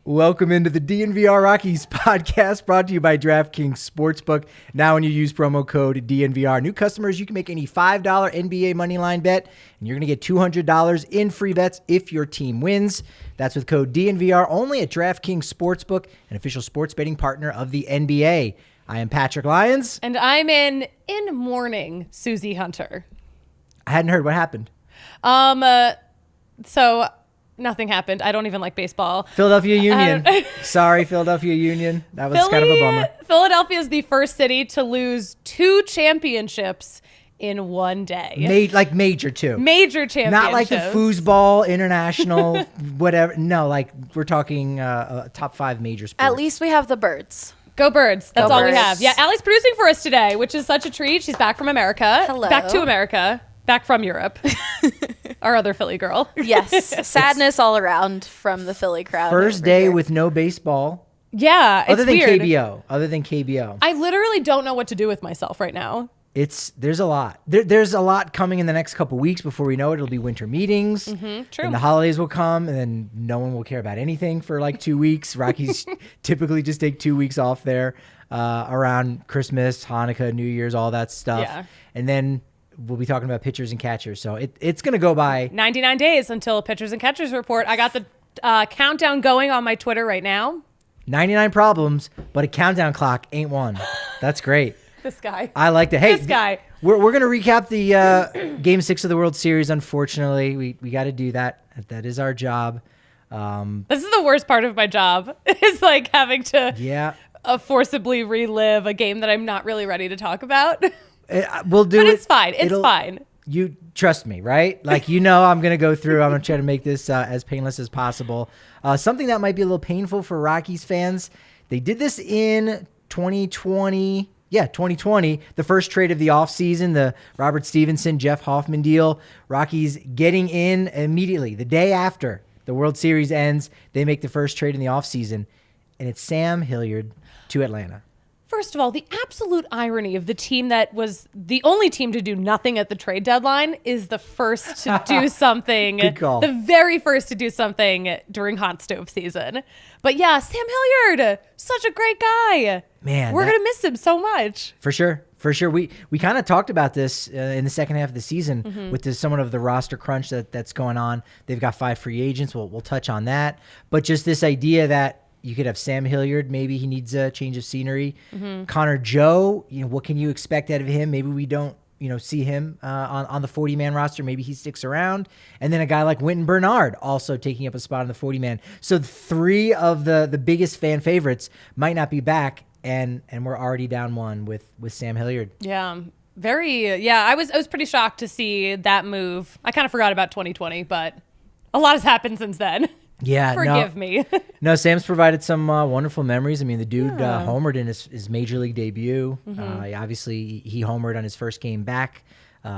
Welcome into the DNVR Rockies podcast, brought to you by DraftKings Sportsbook. Now when you use promo code DNVR, new customers, you can make any $5 NBA moneyline bet, and you're going to get $200 in free bets if your team wins. That's with code DNVR only at DraftKings Sportsbook, an official sports betting partner of the NBA. I am Patrick Lyons. And I'm in mourning Susie Hunter. I hadn't heard. What happened? So nothing happened. I don't even like baseball. Philadelphia Union. Sorry, Philadelphia Union. That was kind of a bummer. Philadelphia is the first city to lose 2 championships in one day. Major too. Major championships. Not like the foosball, international, whatever. No, like we're talking top 5 major sports. At least we have the birds. Go Birds. That's Go all Birds. we have. Yeah, Allie's producing for us today, which is such a treat. She's back from America. Hello. Back to America. Back from Europe. Our other Philly girl. Yes. Sadness all around from the Philly crowd. First day with no baseball. Yeah, it's weird. Other than KBO. I literally don't know what to do with myself right now. There's a lot. There's a lot coming in the next couple weeks. Before we know it, it'll be winter meetings. True. And the holidays will come, and then no one will care about anything for like 2 weeks. Rockies typically just take 2 weeks off there around Christmas, Hanukkah, New Year's, all that stuff. Yeah. And then we'll be talking about pitchers and catchers. So it's going to go by 99 days until pitchers and catchers report. I got the countdown going on my Twitter right now. 99 problems, but a countdown clock ain't one. That's great. This guy. I like that. Hey, this guy. We're going to recap the Game 6 of the World Series. Unfortunately, we got to do that. That is our job. This is the worst part of my job. Is like having to forcibly relive a game that I'm not really ready to talk about. We'll do but it. It's fine. It's fine. You trust me, right? Like, I'm going to go through. I'm going to try to make this as painless as possible. Something that might be a little painful for Rockies fans. They did this in 2020. Yeah, 2020, the first trade of the offseason, the Robert Stevenson, Jeff Hoffman deal. Rockies getting in immediately. The day after the World Series ends, they make the first trade in the offseason, and it's Sam Hilliard to Atlanta. First of all, the absolute irony of the team that was the only team to do nothing at the trade deadline is the first to do something. Good call. The very first to do something during hot stove season. But yeah, Sam Hilliard, such a great guy. Man, we're going to miss him so much. For sure. We kind of talked about this in the second half of the season with somewhat of the roster crunch that's going on. They've got 5 free agents. We'll touch on that. But just this idea that you could have Sam Hilliard. Maybe he needs a change of scenery. Connor Joe, what can you expect out of him? Maybe we don't, see him on the 40-man roster. Maybe he sticks around. And then a guy like Wynton Bernard also taking up a spot on the 40-man. So 3 of the biggest fan favorites might not be back, and we're already down 1 with Sam Hilliard. Yeah. I was pretty shocked to see that move. I kind of forgot about 2020, but a lot has happened since then. Yeah, Forgive me. No, Sam's provided some wonderful memories. I mean, the dude homered in his major league debut. Obviously, he homered on his first game back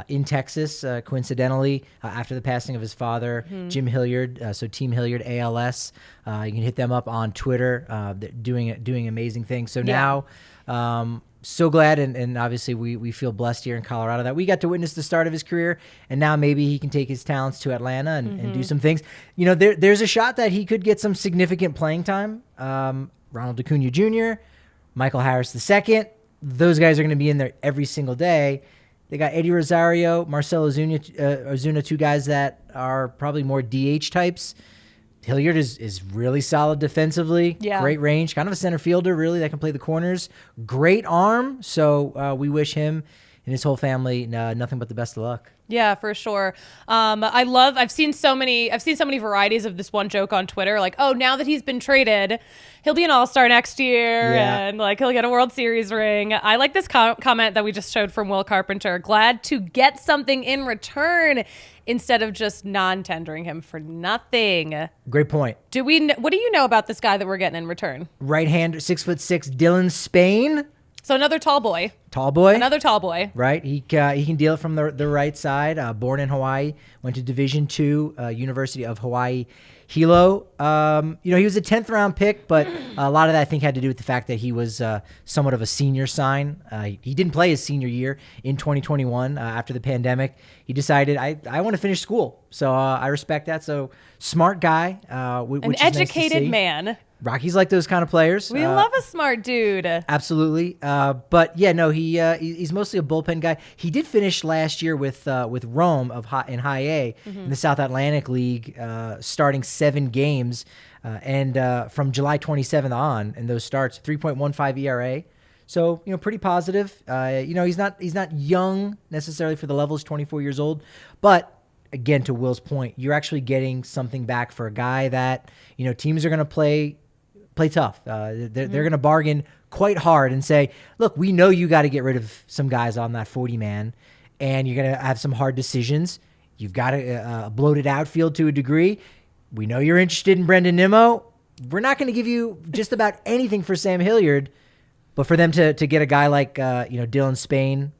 in Texas, coincidentally, after the passing of his father, Jim Hilliard. So Team Hilliard ALS. You can hit them up on Twitter. They're doing amazing things. So now, so glad, and obviously we feel blessed here in Colorado that we got to witness the start of his career, and now maybe he can take his talents to Atlanta and do some things. There's a shot that he could get some significant playing time. Ronald Acuna Jr., Michael Harris II, those guys are going to be in there every single day. They got Eddie Rosario, Marcell Ozuna, 2 guys that are probably more DH types. Hilliard is really solid defensively. Yeah. Great range. Kind of a center fielder, really, that can play the corners. Great arm. So we wish him and his whole family nothing but the best of luck. Yeah, for sure. I've seen so many varieties of this one joke on Twitter. Like, oh, now that he's been traded, he'll be an all-star next year, and like he'll get a World Series ring. I like this comment that we just showed from Will Carpenter. Glad to get something in return instead of just non-tendering him for nothing. Great point. What do you know about this guy that we're getting in return? Right-hander, 6'6", Dylan Spain. So another tall boy. Another tall boy. Right. He can deal it from the right side. Born in Hawaii, went to Division II, University of Hawaii, Hilo. He was a 10th round pick, but a lot of that I think had to do with the fact that he was somewhat of a senior sign. He didn't play his senior year in 2021 after the pandemic. He decided I want to finish school. So I respect that. So smart guy. Which An is nice to educated see. man. Rockies like those kind of players. We love a smart dude. Absolutely. But yeah, no, he's mostly a bullpen guy. He did finish last year with Rome in High A in the South Atlantic League, starting 7 games, and from July 27th on, in those starts, 3.15 ERA. So pretty positive. He's not young necessarily for the level. He's 24 years old, but again, to Will's point, you're actually getting something back for a guy that teams are going to play tough. They're going to bargain quite hard and say, look, we know you got to get rid of some guys on that 40-man, and you're going to have some hard decisions. You've got a bloated outfield to a degree. We know you're interested in Brendan Nimmo. We're not going to give you just about anything for Sam Hilliard, but for them to get a guy like Dylan Spain,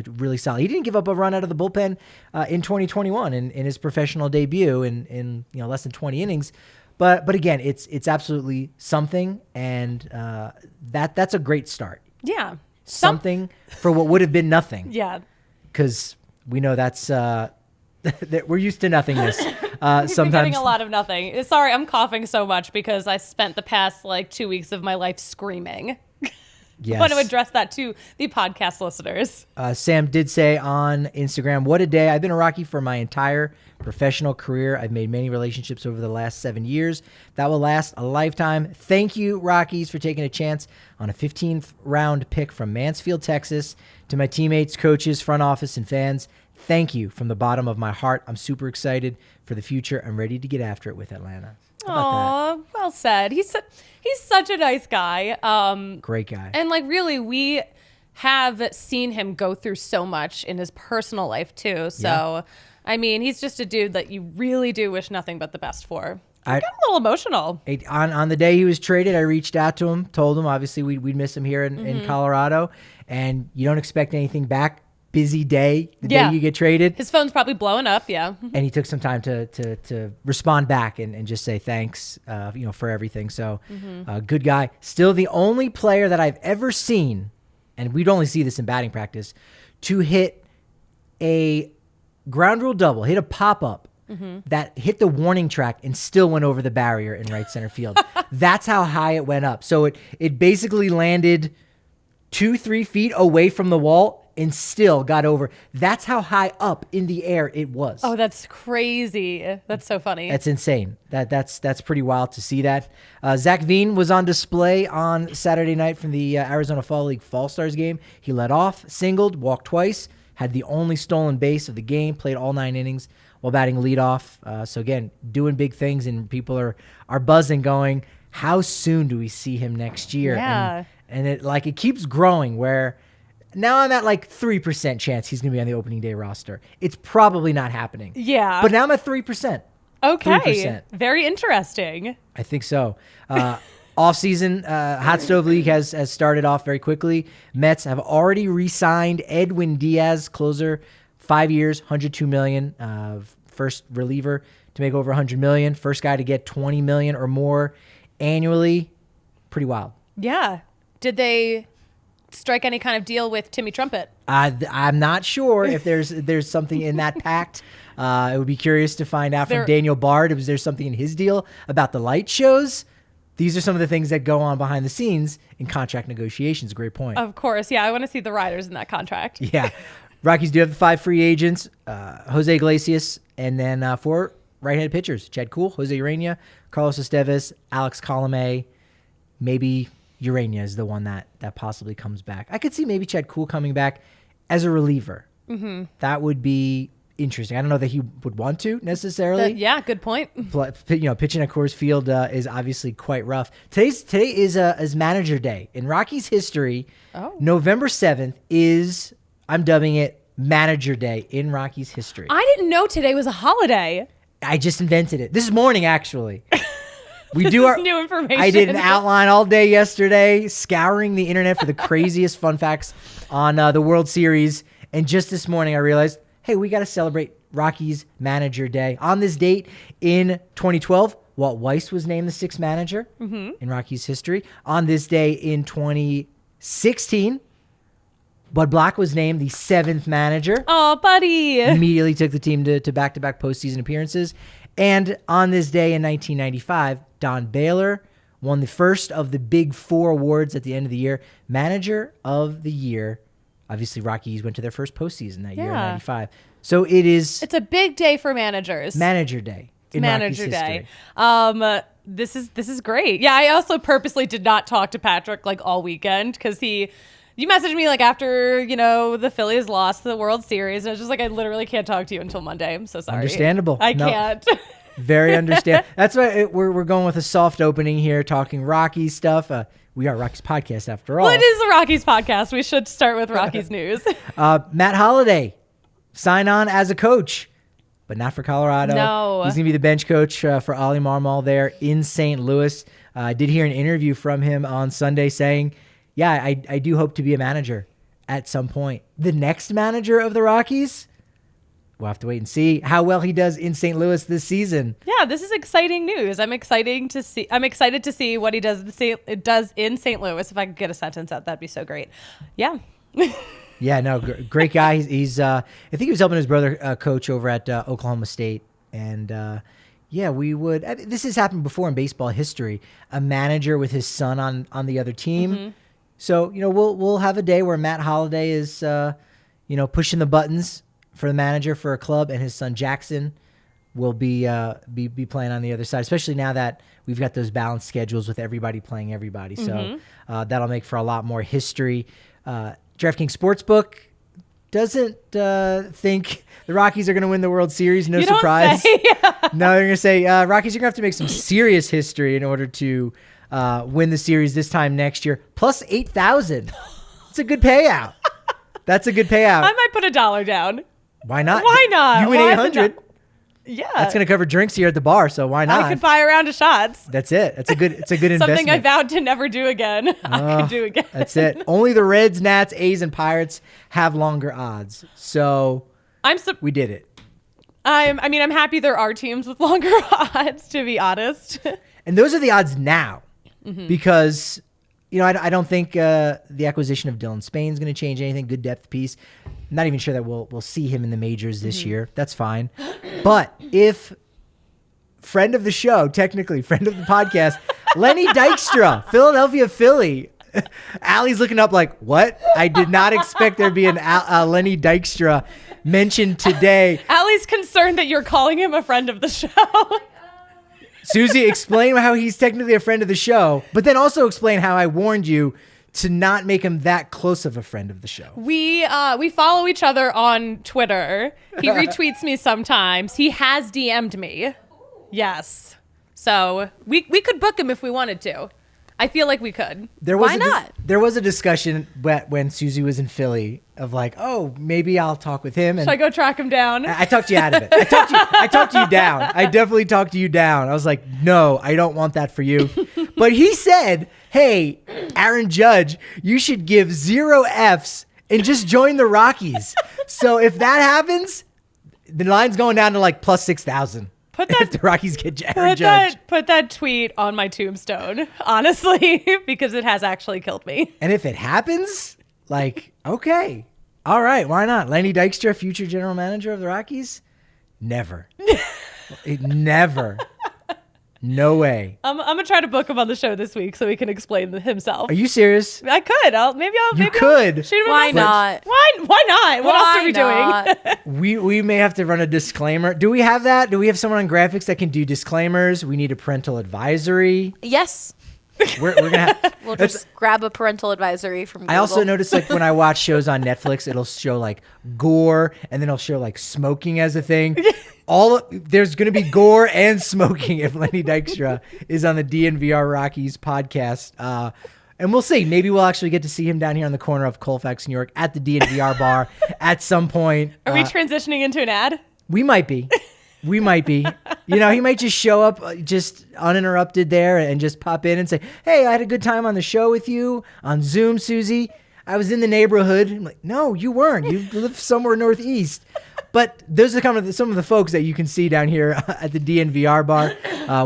really solid. He didn't give up a run out of the bullpen in 2021 in his professional debut in less than 20 innings. But again, it's absolutely something, and that's a great start. Yeah. Something for what would have been nothing. Yeah. Because we know that's that we're used to nothingness. We've been getting a lot of nothing. Sorry, I'm coughing so much because I spent the past 2 weeks of my life screaming. Yes. I want to address that to the podcast listeners. Sam did say on Instagram, "What a day. I've been a Rocky for my entire professional career. I've made many relationships over the last 7 years. That will last a lifetime. Thank you, Rockies, for taking a chance on a 15th round pick from Mansfield, Texas. To my teammates, coaches, front office, and fans, thank you from the bottom of my heart. I'm super excited for the future. I'm ready to get after it with Atlanta." Aw, well said. He's such a nice guy. Great guy. And really, we have seen him go through so much in his personal life too. So, Yeah. I mean, he's just a dude that you really do wish nothing but the best for. I got a little emotional. On the day he was traded, I reached out to him, told him obviously we'd miss him here in Colorado, and you don't expect anything back. Busy day, the day you get traded. His phone's probably blowing up, yeah. And he took some time to respond back and just say thanks, for everything. So, good guy. Still the only player that I've ever seen, and we'd only see this in batting practice, to hit a ground rule double, hit a pop-up that hit the warning track and still went over the barrier in right center field. That's how high it went up. So it basically landed 2-3 feet away from the wall and still got over. That's how high up in the air it was. Oh, that's crazy. That's so funny. That's insane. That's pretty wild to see that. Zach Veen was on display on Saturday night from the Arizona Fall League Fall Stars game. He led off, singled, walked twice, had the only stolen base of the game, played all 9 innings while batting leadoff. So again, doing big things, and people are buzzing, going, how soon do we see him next year? Yeah. And it keeps growing, where now I'm at 3% chance he's going to be on the opening day roster. It's probably not happening. Yeah. But now I'm at 3%. Okay. 3%. Very interesting. I think so. Off-season, Hot Stove League has started off very quickly. Mets have already re-signed Edwin Diaz, closer, 5 years, $102 million. First reliever to make over $100 million. First guy to get $20 million or more annually. Pretty wild. Yeah. Did they strike any kind of deal with Timmy Trumpet? I'm not sure if there's something in that pact. I would be curious to find out from Daniel Bard. Was there something in his deal about the light shows? These are some of the things that go on behind the scenes in contract negotiations. Great point. Of course. Yeah, I want to see the riders in that contract. Yeah. Rockies do have the 5 free agents, Jose Iglesias, and then 4 right-handed pitchers, Chad Kuhl, Jose Urena, Carlos Estevez, Alex Colomé. Maybe Urena is the one that possibly comes back. I could see maybe Chad Kuhl coming back as a reliever. Mm-hmm. That would be interesting. I don't know that he would want to necessarily. Yeah, good point. Pitching at Coors Field is obviously quite rough. Today is Manager Day in Rockies history. Oh. November 7th is, I'm dubbing it, Manager Day in Rockies history. I didn't know today was a holiday. I just invented it this morning, actually. This is new information. I did an outline all day yesterday, scouring the internet for the craziest fun facts on the World Series. And just this morning, I realized, hey, we got to celebrate Rockies Manager Day. On this date in 2012, Walt Weiss was named the 6th manager in Rockies history. On this day in 2016, Bud Black was named the 7th manager. Oh, buddy. Immediately took the team to back-to-back postseason appearances. And on this day in 1995, Don Baylor won the first of the big 4 awards at the end of the year. Manager of the Year. Obviously, Rockies went to their first postseason that year in 95. So it's a big day for managers. Manager Day in Rockies Day. history. This is great. Yeah, I also purposely did not talk to Patrick like all weekend because you messaged me like after, the Phillies lost the World Series. And I was just like, I literally can't talk to you until Monday. I'm so sorry. Understandable. I can't. Very understand. That's why we're going with a soft opening here, talking Rockies stuff. We are Rockies podcast after all. Well, it is a Rockies podcast. We should start with Rockies news. Matt Holliday, sign on as a coach, but not for Colorado. No. He's going to be the bench coach for Ollie Marmol there in St. Louis. I did hear an interview from him on Sunday saying, yeah, I do hope to be a manager at some point. The next manager of the Rockies? We'll have to wait and see how well he does in St. Louis this season. Yeah, this is exciting news. I'm excited to see what he does in St. Louis. If I could get a sentence out, that'd be so great. Yeah. Yeah, no, great guy. He's I think he was helping his brother coach over at Oklahoma State. And this has happened before in baseball history. A manager with his son on the other team. Mm-hmm. So, we'll have a day where Matt Holliday is, pushing the buttons for the manager for a club, and his son Jackson will be playing on the other side, especially now that we've got those balanced schedules with everybody playing everybody. So that'll make for a lot more history. DraftKings Sportsbook doesn't think the Rockies are going to win the World Series. No surprise. No, they're going to say, Rockies, you're going to have to make some serious history in order to win the series this time next year. Plus 8,000. It's a good payout. That's a good payout. I might put $1 down. Why not? Why not? You win 800. Yeah. That's going to cover drinks here at the bar, so why not? I could buy a round of shots. That's it. It's a good investment. Something I vowed to never do again. I could do again. That's it. Only the Reds, Nats, A's, and Pirates have longer odds. So we did it. I'm happy there are teams with longer odds, to be honest. And those are the odds now because, I don't think the acquisition of Dylan Spain is going to change anything. Good depth piece. I'm not even sure that we'll see him in the majors this year. That's fine. But if friend of the show, technically friend of the podcast, Lenny Dykstra, Philadelphia Philly. Allie's looking up like, what? I did not expect there to be a Lenny Dykstra mentioned today. Allie's concerned that you're calling him a friend of the show. Susie, explain how he's technically a friend of the show, but then also explain how I warned you to not make him that close of a friend of the show. We follow each other on Twitter. He retweets me sometimes. He has DM'd me. Yes. So we could book him if we wanted to. I feel like we could. Why not? There was a discussion when Susie was in Philly of like, oh, maybe I'll talk with him. And should I go track him down? I talked you out of it. I talked you down. I definitely talked you down. I was like, no, I don't want that for you. But he said, hey, Aaron Judge, you should give 0 Fs and just join the Rockies. So if that happens, the line's going down to like plus 6,000. If the Rockies get Aaron Judge. Put that tweet on my tombstone, honestly, because it has actually killed me. And if it happens, like, okay, all right, why not? Lenny Dykstra, future general manager of the Rockies? Never. Never. No way. I'm gonna try to book him on the show this week so he can explain himself. Are you serious? I could. Maybe I'll shoot him. Why not? Why not? What else are we doing? We may have to run a disclaimer. Do we have that? Do we have someone on graphics that can do disclaimers? We need a parental advisory. Yes. We're gonna have. We'll just grab a parental advisory from Google. I also noticed like when I watch shows on Netflix, it'll show like gore, and then it'll show like smoking as a thing. There's going to be gore and smoking if Lenny Dykstra is on the DNVR Rockies podcast. And we'll see. Maybe we'll actually get to see him down here on the corner of Colfax, New York at the DNVR bar at some point. Are we transitioning into an ad? We might be. He might just show up just uninterrupted there and just pop in and say, hey, I had a good time on the show with you on Zoom, Susie. I was in the neighborhood. I'm like, no, you weren't. You live somewhere northeast. But those are kind of some of the folks that you can see down here at the DNVR bar,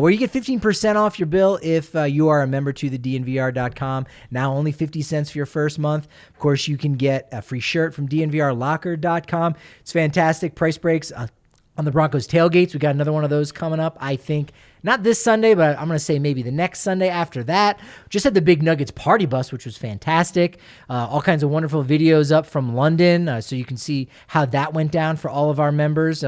where you get 15% off your bill if you are a member to the DNVR.com. Now only 50 cents for your first month. Of course, you can get a free shirt from DNVRlocker.com. It's fantastic. Price breaks on the Broncos tailgates. We got another one of those coming up, I think. Not this Sunday, but I'm going to say maybe the next Sunday after that. Just had the Big Nuggets party bus, which was fantastic. All kinds of wonderful videos up from London, so you can see how that went down for all of our members.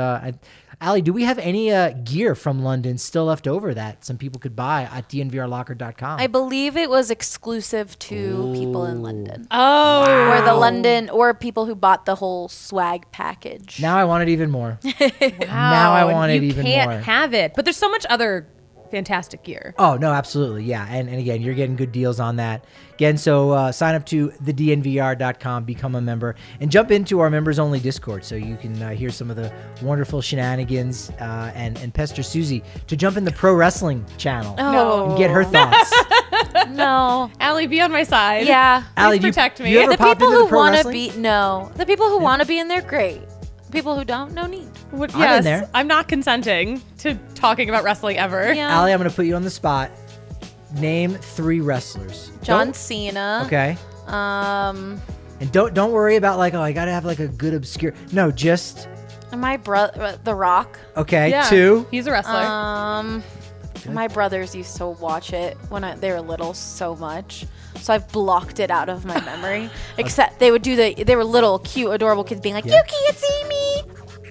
Allie, do we have any gear from London still left over that some people could buy at DNVRlocker.com? I believe it was exclusive to people in London. Oh. Or the London, or people who bought the whole swag package. Now I want it even more. Wow. Now I want it even more. You can't have it. But there's so much other fantastic gear. Oh, no, absolutely. Yeah. And again, you're getting good deals on that. Again, so sign up to thednvr.com, become a member, and jump into our members-only Discord so you can hear some of the wonderful shenanigans and pester Susie to jump in the pro wrestling channel and get her thoughts. No. Allie, be on my side. Yeah. Allie, Please protect me. you ever The pop people into the who pro want to wrestling? be, no. The people who want to be in there, great. People who don't, no need. Yes, I'm in there. I'm not consenting to talking about wrestling ever. Yeah. Allie, I'm going to put you on the spot. Name 3 wrestlers. John Don't- Cena. Okay. And don't worry about like, oh, I got to have like a good obscure. No, just My brother, The Rock. okay. Yeah, 2. He's a wrestler. My brothers used to watch it when they were little so much. So I've blocked it out of my memory. Except they were little, cute, adorable kids being like, Yeah. you can't see me.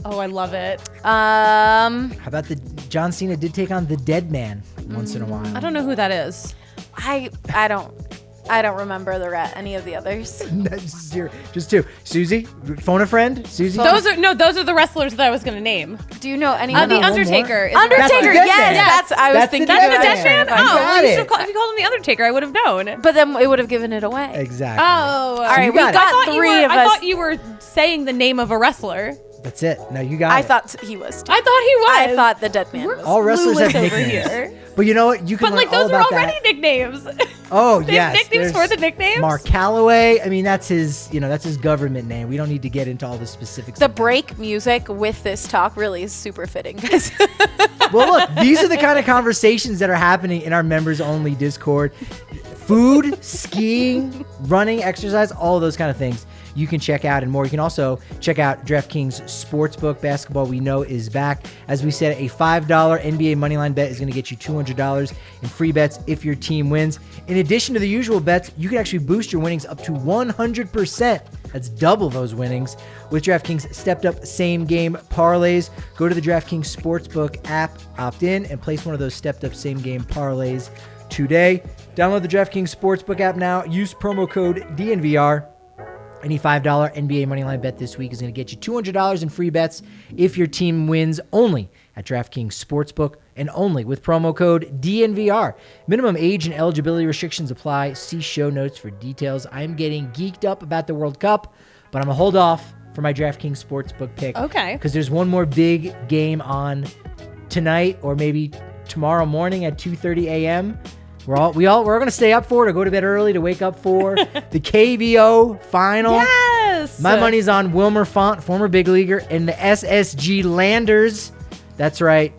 Oh, I love it. How about the John Cena did take on the Dead Man once in a while. I don't know who that is. I don't remember any of the others. Just 2. Susie, phone a friend. Susie. Those are the wrestlers that I was going to name. Do you know any The of them? one Undertaker. Is That's Undertaker, the Dead yes, Man. that's I was That's the thinking. That's the Dead Dead Man? Man. You Oh, got you it. should if you called him the Undertaker, I would have known. But then it would have given it away. Exactly. Oh. All right, you we got it. got 3 of I us. thought you were saying the name of a wrestler. That's it. No, you got I it. thought he was. Too. I thought he was. I thought the Dead Man was. All wrestlers have clueless over nicknames. here. But you know what? You can But learn like all those are about already that. nicknames. Oh, They yes. have nicknames there's for the nicknames? Mark Calloway. I mean, that's his government name. We don't need to get into all the specifics. The of that. break music with this talk really is super fitting, guys. Well, look, these are the kind of conversations that are happening in our members-only Discord. Food, skiing, running, exercise, all of those kind of things you can check out and more. You can also check out DraftKings Sportsbook. Basketball, we know, is back. As we said, a $5 NBA moneyline bet is going to get you $200 in free bets if your team wins. In addition to the usual bets, you can actually boost your winnings up to 100%. That's double those winnings with DraftKings Stepped Up Same Game Parlays. Go to the DraftKings Sportsbook app, opt in, and place one of those Stepped Up Same Game Parlays today. Download the DraftKings Sportsbook app now. Use promo code DNVR. Any $5 NBA moneyline bet this week is going to get you $200 in free bets if your team wins, only at DraftKings Sportsbook and only with promo code DNVR. Minimum age and eligibility restrictions apply. See show notes for details. I'm getting geeked up about the World Cup, but I'm going to hold off for my DraftKings Sportsbook pick. Okay. Because there's one more big game on tonight or maybe tomorrow morning at 2:30 a.m. We're going to stay up for it or go to bed early to wake up for the KBO final. Yes. My money's on Wilmer Font, former big leaguer, and the SSG Landers. That's right.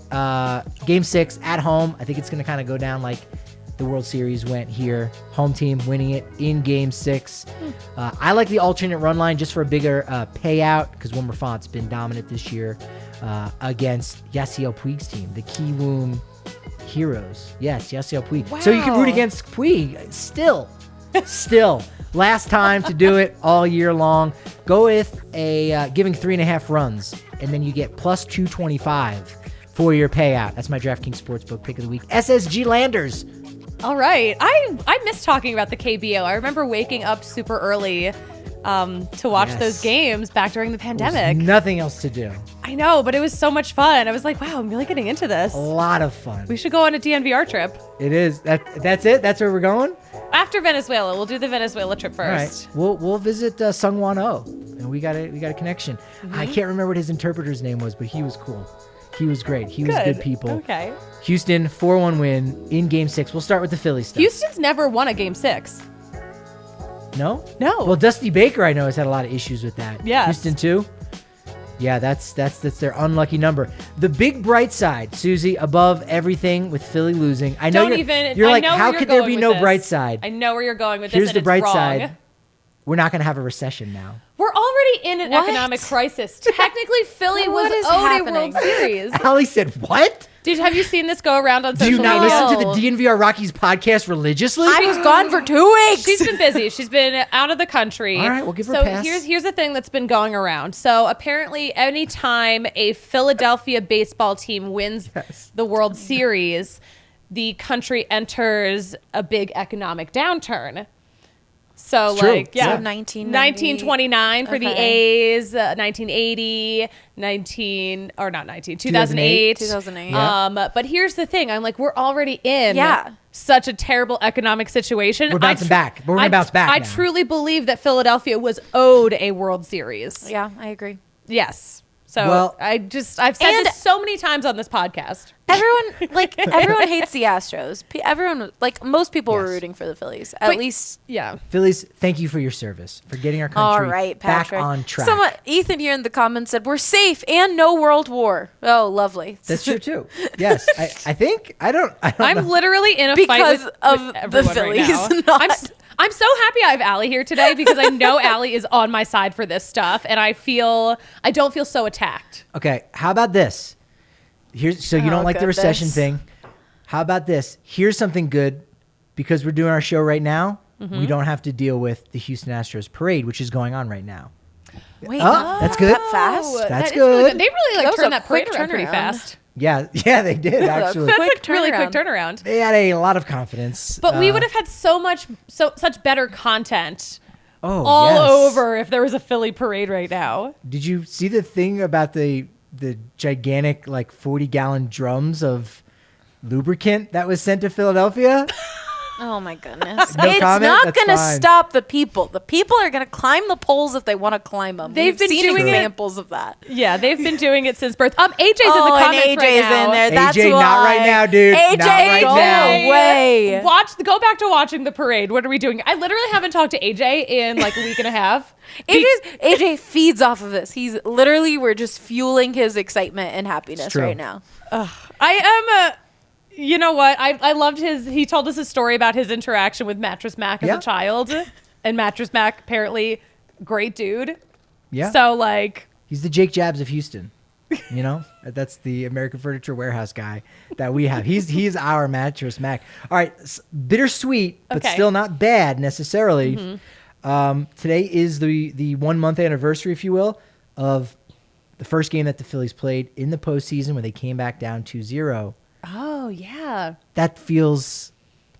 Game 6 at home. I think it's going to kind of go down like the World Series went here. Home team winning it in Game 6. I like the alternate run line just for a bigger payout because Wilmer Font's been dominant this year against Yasiel Puig's team, the Kiwoom Heroes. Yes, Yasiel Puig. Wow. So you can root against Puig still. Last time to do it all year long. Go with a giving 3.5 runs, and then you get plus 225 for your payout. That's my DraftKings Sportsbook pick of the week. SSG Landers. All right. I miss talking about the KBO. I remember waking up super early to watch Yes. those games back during the pandemic. Nothing else to do. I know, but it was so much fun. I was like, wow, I'm really getting into this. A lot of fun. We should go on a DNVR trip. It is. That's it? That's where we're going? After Venezuela. We'll do the Venezuela trip All first. right. We'll visit Sungwon Oh, and we got a connection. I can't remember what his interpreter's name was, but he was cool. He was great. He was good people. Okay. Houston, 4-1 win in Game 6. We'll start with the Philly stuff. Houston's never won a Game 6. No? No. Well, Dusty Baker, I know, has had a lot of issues with that. Yes. Houston, too? Yeah, that's their unlucky number. The big bright side, Susie, above everything with Philly losing. I know you're like, how could there be no bright side? I know where you're going with Here's this. the bright wrong. side. We're not going to have a recession now. We're already in an What? economic crisis. Technically, Philly What is was owed happening? a World Series. Allie said, what? Have you seen this go around on Do social you not media? listen to the DNVR Rockies podcast religiously? I was gone for 2 weeks. She's been busy. She's been out of the country. All right, we'll give her so a pass. here's the thing that's been going around. So apparently, anytime a Philadelphia baseball team wins the World Series, the country enters a big economic downturn. So It's true. like, yeah, So 1929 for the Okay. A's, 1980, 2008. 2008. Yeah. But here's the thing. I'm like, we're already in Yeah. such a terrible economic situation. We're bouncing back. But we're going to bounce back I now. truly believe that Philadelphia was owed a World Series. Yeah, I agree. Yes. So Well- I've said And- this so many times on this podcast. Everyone hates the Astros. Everyone, most people were Yes. rooting for the Phillies. At But- least. Yeah. Phillies, thank you for your service, for getting our All country right, back Patrick. on track. Ethan here in the comments said, we're safe and no world war. Oh, lovely. That's true, too. Yes. I think, I don't I'm know. literally in a Because fight of with the everyone Phillies, right now. not- I'm so happy I have Allie here today because I know Allie is on my side for this stuff, and I don't feel so attacked. Okay, how about this? So you Oh, don't like the recession goodness. thing. How about this? Here's something good. Because we're doing our show right now, we don't have to deal with the Houston Astros parade, which is going on right now. Wait, Oh, that's good. that fast? Oh, That's that is good. really They really That was turned a that parade quick around pretty turnaround. fast. Yeah, they did, actually. That's Quick a really quick turnaround. turnaround. They had a lot of confidence. But we would have had such better content all all over if there was a Philly parade right now. Did you see the thing about the gigantic 40-gallon drums of lubricant that was sent to Philadelphia? Oh my goodness. No It's comment? not That's going to fine. stop the people. The people are going to climb the poles if they want to climb them. They've We've been seen doing it- examples of that. Yeah, they've been doing it since birth. AJ's in the Oh, and comments AJ's right now. in there. That's AJ, why. not right now, dude. AJ, Not right go now. away. Go back to watching the parade. What are we doing? I literally haven't talked to AJ in a week and a half. AJ feeds off of this. We're just fueling his excitement and happiness true. right now. I am you know what? I loved he told us a story about his interaction with Mattress Mac as Yeah. a child. And Mattress Mac, apparently, great dude. Yeah. So, He's the Jake Jabs of Houston. That's the American Furniture Warehouse guy that we have. He's our Mattress Mac. All right, bittersweet, but Okay. still not bad necessarily. Today is the 1 month anniversary, if you will, of the first game that the Phillies played in the postseason when they came back down 2-0. oh, yeah. That feels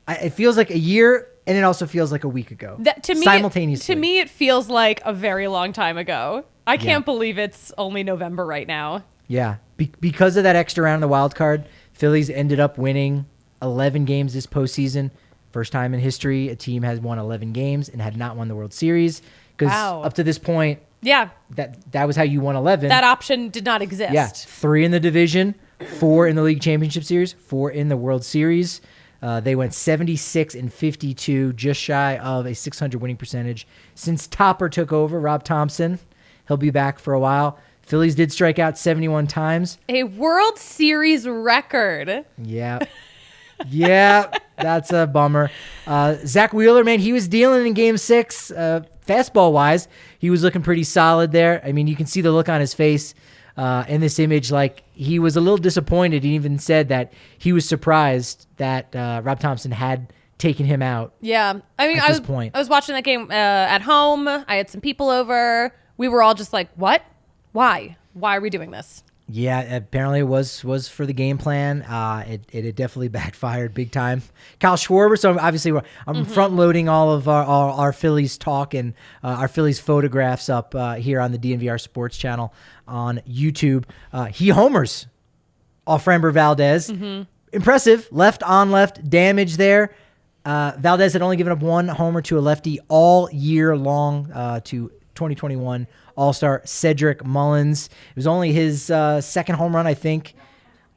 like a year, and it also feels like a week ago. Simultaneously. To me, it feels like a very long time ago. I can't believe it's only November right now. Yeah, because of that extra round in the wild card, Phillies ended up winning 11 games this postseason. First time in history a team has won 11 games and had not won the World Series. Because Wow. up to this point, Yeah, that was how you won 11. that option did not exist. Yeah, 3 in the division, 4 in the League Championship Series, 4 in the World Series. They went 76-52, just shy of a 600 winning percentage. Since Topper took over, Rob Thompson, he'll be back for a while. Phillies did strike out 71 times. A World Series record. Yeah. Yeah, that's a bummer. Zach Wheeler, man, he was dealing in Game 6, fastball-wise. He was looking pretty solid there. I mean, you can see the look on his face in this image. He was a little disappointed. He even said that he was surprised that Rob Thompson had taken him out. Yeah. I mean, At this point. I was watching that game at home. I had some people over. We were all just like, what? Why? Why are we doing this? Yeah, apparently it was for the game plan. It had definitely backfired big time. Kyle Schwarber. So obviously I'm front loading all of our Phillies talk and our Phillies photographs up here on the DNVR Sports channel on YouTube. He homers off Framber Valdez. Impressive. Left on left damage there. Valdez had only given up 1 homer to a lefty all year long to 2021 All-Star Cedric Mullins. It was only his second home run, I think.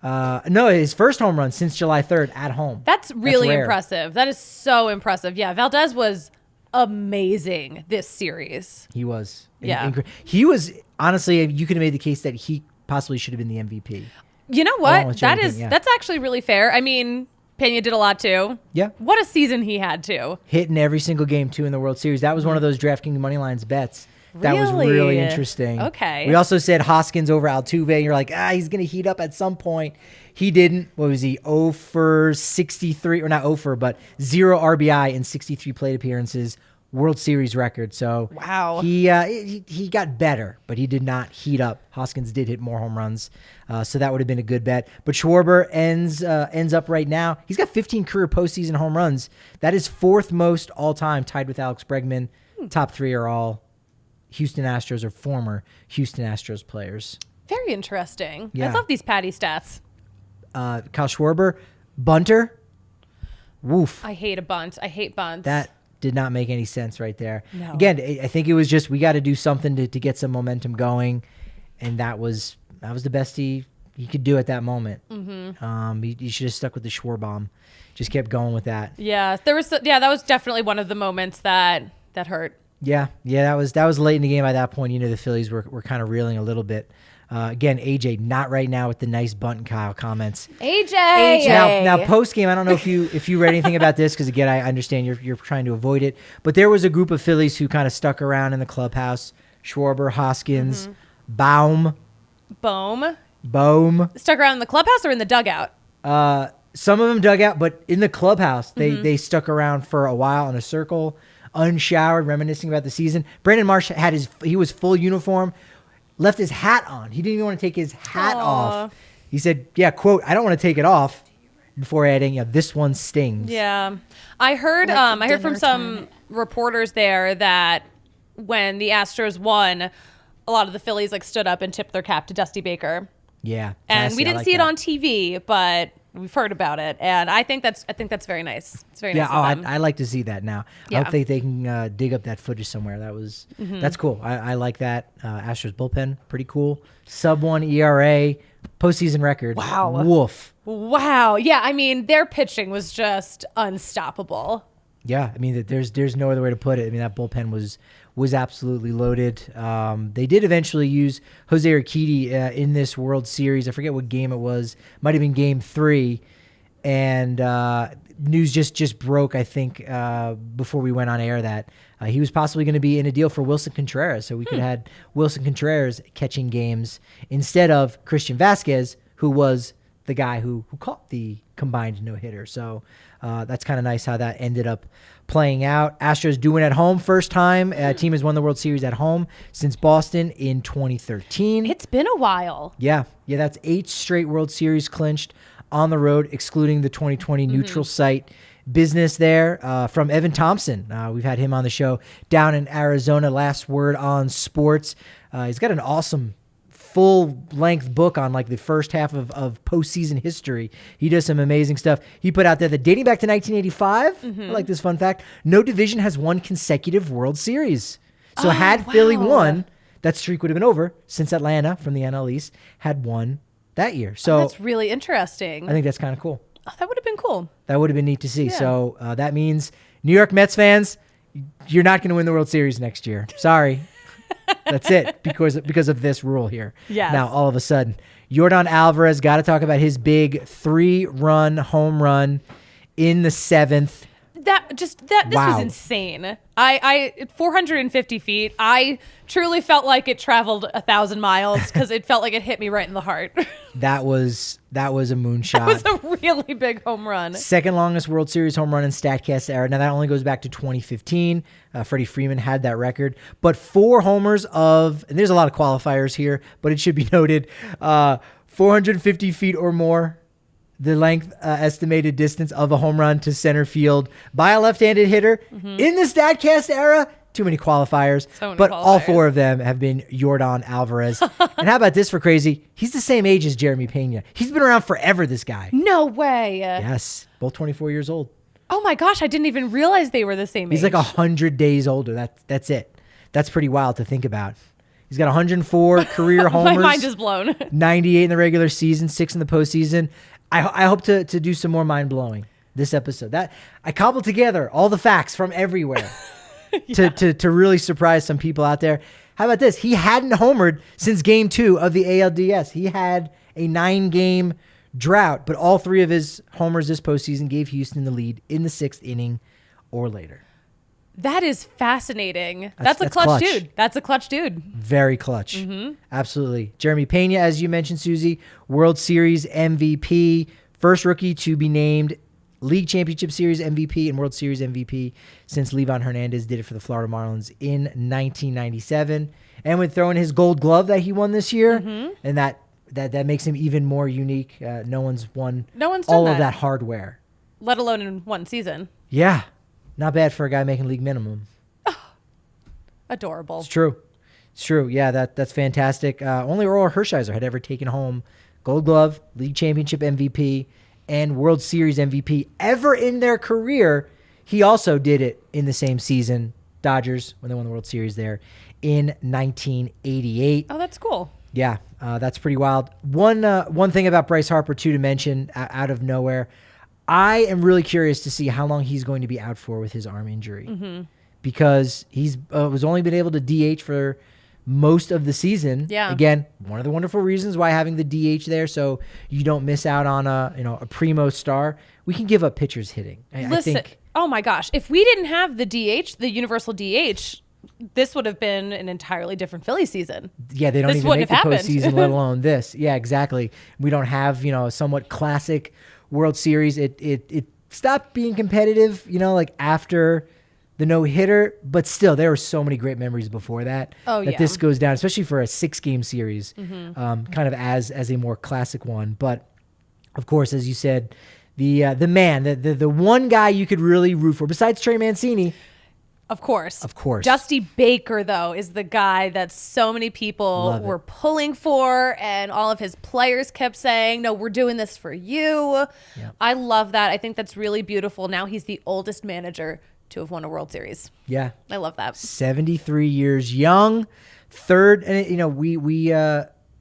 No, his first home run since July 3rd at home. That's really rare. impressive. That is so impressive. Yeah, Valdez was amazing this series. He was. Yeah. He was, honestly, you could have made the case that he possibly should have been the MVP. You know what? That's actually really fair. I mean, Pena did a lot too. Yeah. What a season he had too. Hitting every single game too in the World Series. That was one of those DraftKings money lines bets. That was really interesting. Okay. We also said Hoskins over Altuve, and you're like, he's going to heat up at some point. He didn't. What was he? 0 for 63, or not 0 for, but 0 RBI in 63 plate appearances. World Series record. So wow. He got better, but he did not heat up. Hoskins did hit more home runs, so that would have been a good bet. But Schwarber ends up right now. He's got 15 career postseason home runs. That is 4th most all time, tied with Alex Bregman. Top 3 are all Houston Astros or former Houston Astros players. Very interesting. Yeah. I love these Patty stats. Kyle Schwarber, bunter. Woof. I hate a bunt. I hate bunts. That did not make any sense right there. No. Again, I think it was just we got to do something to get some momentum going, and that was the best he could do at that moment. Mm-hmm. He should have stuck with the Schwarbomb. Just kept going with that. Yeah, that was definitely one of the moments that hurt. Yeah, that was late in the game. By that point, the Phillies were kind of reeling a little bit. Again, AJ not right now with the nice bunt and Kyle comments. AJ. Now post game, I don't know if you read anything about this, because again, I understand you're trying to avoid it, but there was a group of Phillies who kind of stuck around in the clubhouse. Schwarber, Hoskins, Bohm. Stuck around in the clubhouse or in the dugout? Some of them dug out, but in the clubhouse, they stuck around for a while in a circle, unshowered, reminiscing about the season. Brandon Marsh he was full uniform, left his hat on. He didn't even want to take his hat off. He said, quote, I don't want to take it off, before adding, this one stings. Yeah. I heard from some reporters there that when the Astros won, a lot of the Phillies stood up and tipped their cap to Dusty Baker. Yeah. And we didn't see it on TV, but we've heard about it, and I think that's very nice. It's very nice. Yeah, I like to see that now. Yeah. I hope they can dig up that footage somewhere. That's cool. I like that. Astros bullpen, pretty cool. Sub-1 ERA, postseason record. Wow. Woof. Wow. Yeah, I mean, their pitching was just unstoppable. Yeah, I mean, there's no other way to put it. I mean, that bullpen was absolutely loaded. They did eventually use Jose Urquidy in this World Series. I forget what game it was. Might have been Game 3. And news just broke, I think, before we went on air that he was possibly going to be in a deal for Wilson Contreras. So we could have had Wilson Contreras catching games instead of Christian Vasquez, who was the guy who caught the combined no-hitter. So that's kind of nice how that ended up playing out. Astros do win at home. First time a team has won the World Series at home since Boston in 2013. It's been a while. Yeah, that's 8 straight World Series clinched on the road, excluding the 2020 neutral site business there. From Evan Thompson, we've had him on the show down in Arizona. Last word on sports. He's got an awesome full-length book on the first half of postseason history. He does some amazing stuff. He put out there that dating back to 1985, I like this fun fact, no division has won consecutive World Series. So Philly won, that streak would have been over since Atlanta from the NL East had won that year. So that's really interesting. I think that's kind of cool. Oh, that would have been cool. That would have been neat to see. Yeah. So that means New York Mets fans, you're not going to win the World Series next year. Sorry. That's it, because of this rule here. Yes. Now, all of a sudden, Yordan Alvarez, got to talk about his big 3-run home run in the 7th. This was insane. I 450 feet. I truly felt like it traveled 1,000 miles because it felt like it hit me right in the heart. That was a moonshot. That was a really big home run. Second longest World Series home run in StatCast era. Now that only goes back to 2015. Freddie Freeman had that record, but 4 homers and there's a lot of qualifiers here, but it should be noted, 450 feet or more. The length estimated distance of a home run to center field by a left-handed hitter in the StatCast era. Too many qualifiers. All 4 of them have been Yordan Alvarez. And how about this for crazy? He's the same age as Jeremy Pena. He's been around forever, this guy. No way. Yes. Both 24 years old. Oh my gosh. I didn't even realize they were the same age. He's like 100 days older. That's it. That's pretty wild to think about. He's got 104 career homers. My mind is blown. 98 in the regular season, 6 in the postseason. I hope to do some more mind-blowing this episode. That I cobbled together all the facts from everywhere. to really surprise some people out there. How about this? He hadn't homered since game 2 of the ALDS. He had a 9-game drought, but all 3 of his homers this postseason gave Houston the lead in the 6th inning or later. That is fascinating. That's a clutch dude. That's a clutch dude. Very clutch. Absolutely. Jeremy Pena, as you mentioned, Susie, World Series MVP, first rookie to be named League Championship Series MVP and World Series MVP since Livan Hernandez did it for the Florida Marlins in 1997. And with throwing his Gold Glove that he won this year, and that makes him even more unique. No one's won all of that hardware. Let alone in one season. Yeah. Not bad for a guy making league minimum. Adorable. It's true. It's true. Yeah, that's fantastic. Only Oral Hershiser had ever taken home Gold Glove, League Championship MVP, and World Series MVP ever in their career. He also did it in the same season, Dodgers, when they won the World Series there in 1988. Oh, that's cool. Yeah, that's pretty wild. One thing about Bryce Harper, too, to mention out of nowhere, I am really curious to see how long he's going to be out for with his arm injury, because he's was only been able to DH for most of the season. Yeah. Again, one of the wonderful reasons why having the DH there, so you don't miss out on a primo star. We can give up pitchers hitting. I think. Oh my gosh, if we didn't have the DH, the universal DH, this would have been an entirely different Phillies season. Yeah, they don't even make the postseason, let alone this. Yeah, exactly. We don't have a somewhat classic World Series. It stopped being competitive, like after the no-hitter, but still, there were so many great memories before that. This goes down, especially for a 6-game series, kind of as a more classic one. But of course, as you said, the man, the one guy you could really root for, besides Trey Mancini. Of course. Dusty Baker, though, is the guy that so many people were pulling for, and all of his players kept saying, no, we're doing this for you. Yep. I love that. I think that's really beautiful. Now he's the oldest manager to have won a World Series. Yeah. I love that. 73 years young. Third, and we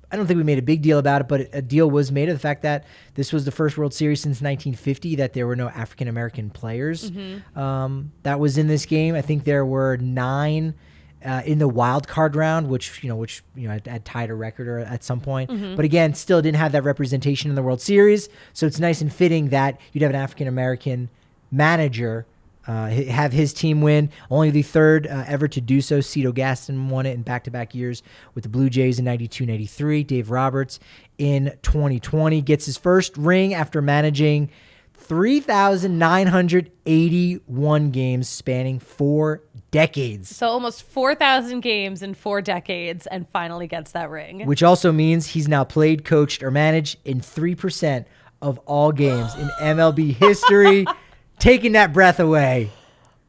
I don't think we made a big deal about it, but a deal was made of the fact that this was the first World Series since 1950 that there were no African-American players that was in this game. I think there were 9 in the wild card round, which had tied a record or at some point. But again, still didn't have that representation in the World Series. So it's nice and fitting that you'd have an African-American manager have his team win. Only the third ever to do so. Cito Gaston won it in back-to-back years with the Blue Jays in 92-93. Dave Roberts in 2020 gets his first ring after managing 3,981 games spanning 4 decades. So almost 4,000 games in 4 decades, and finally gets that ring. Which also means he's now played, coached, or managed in 3% of all games in MLB history. Taking that breath away.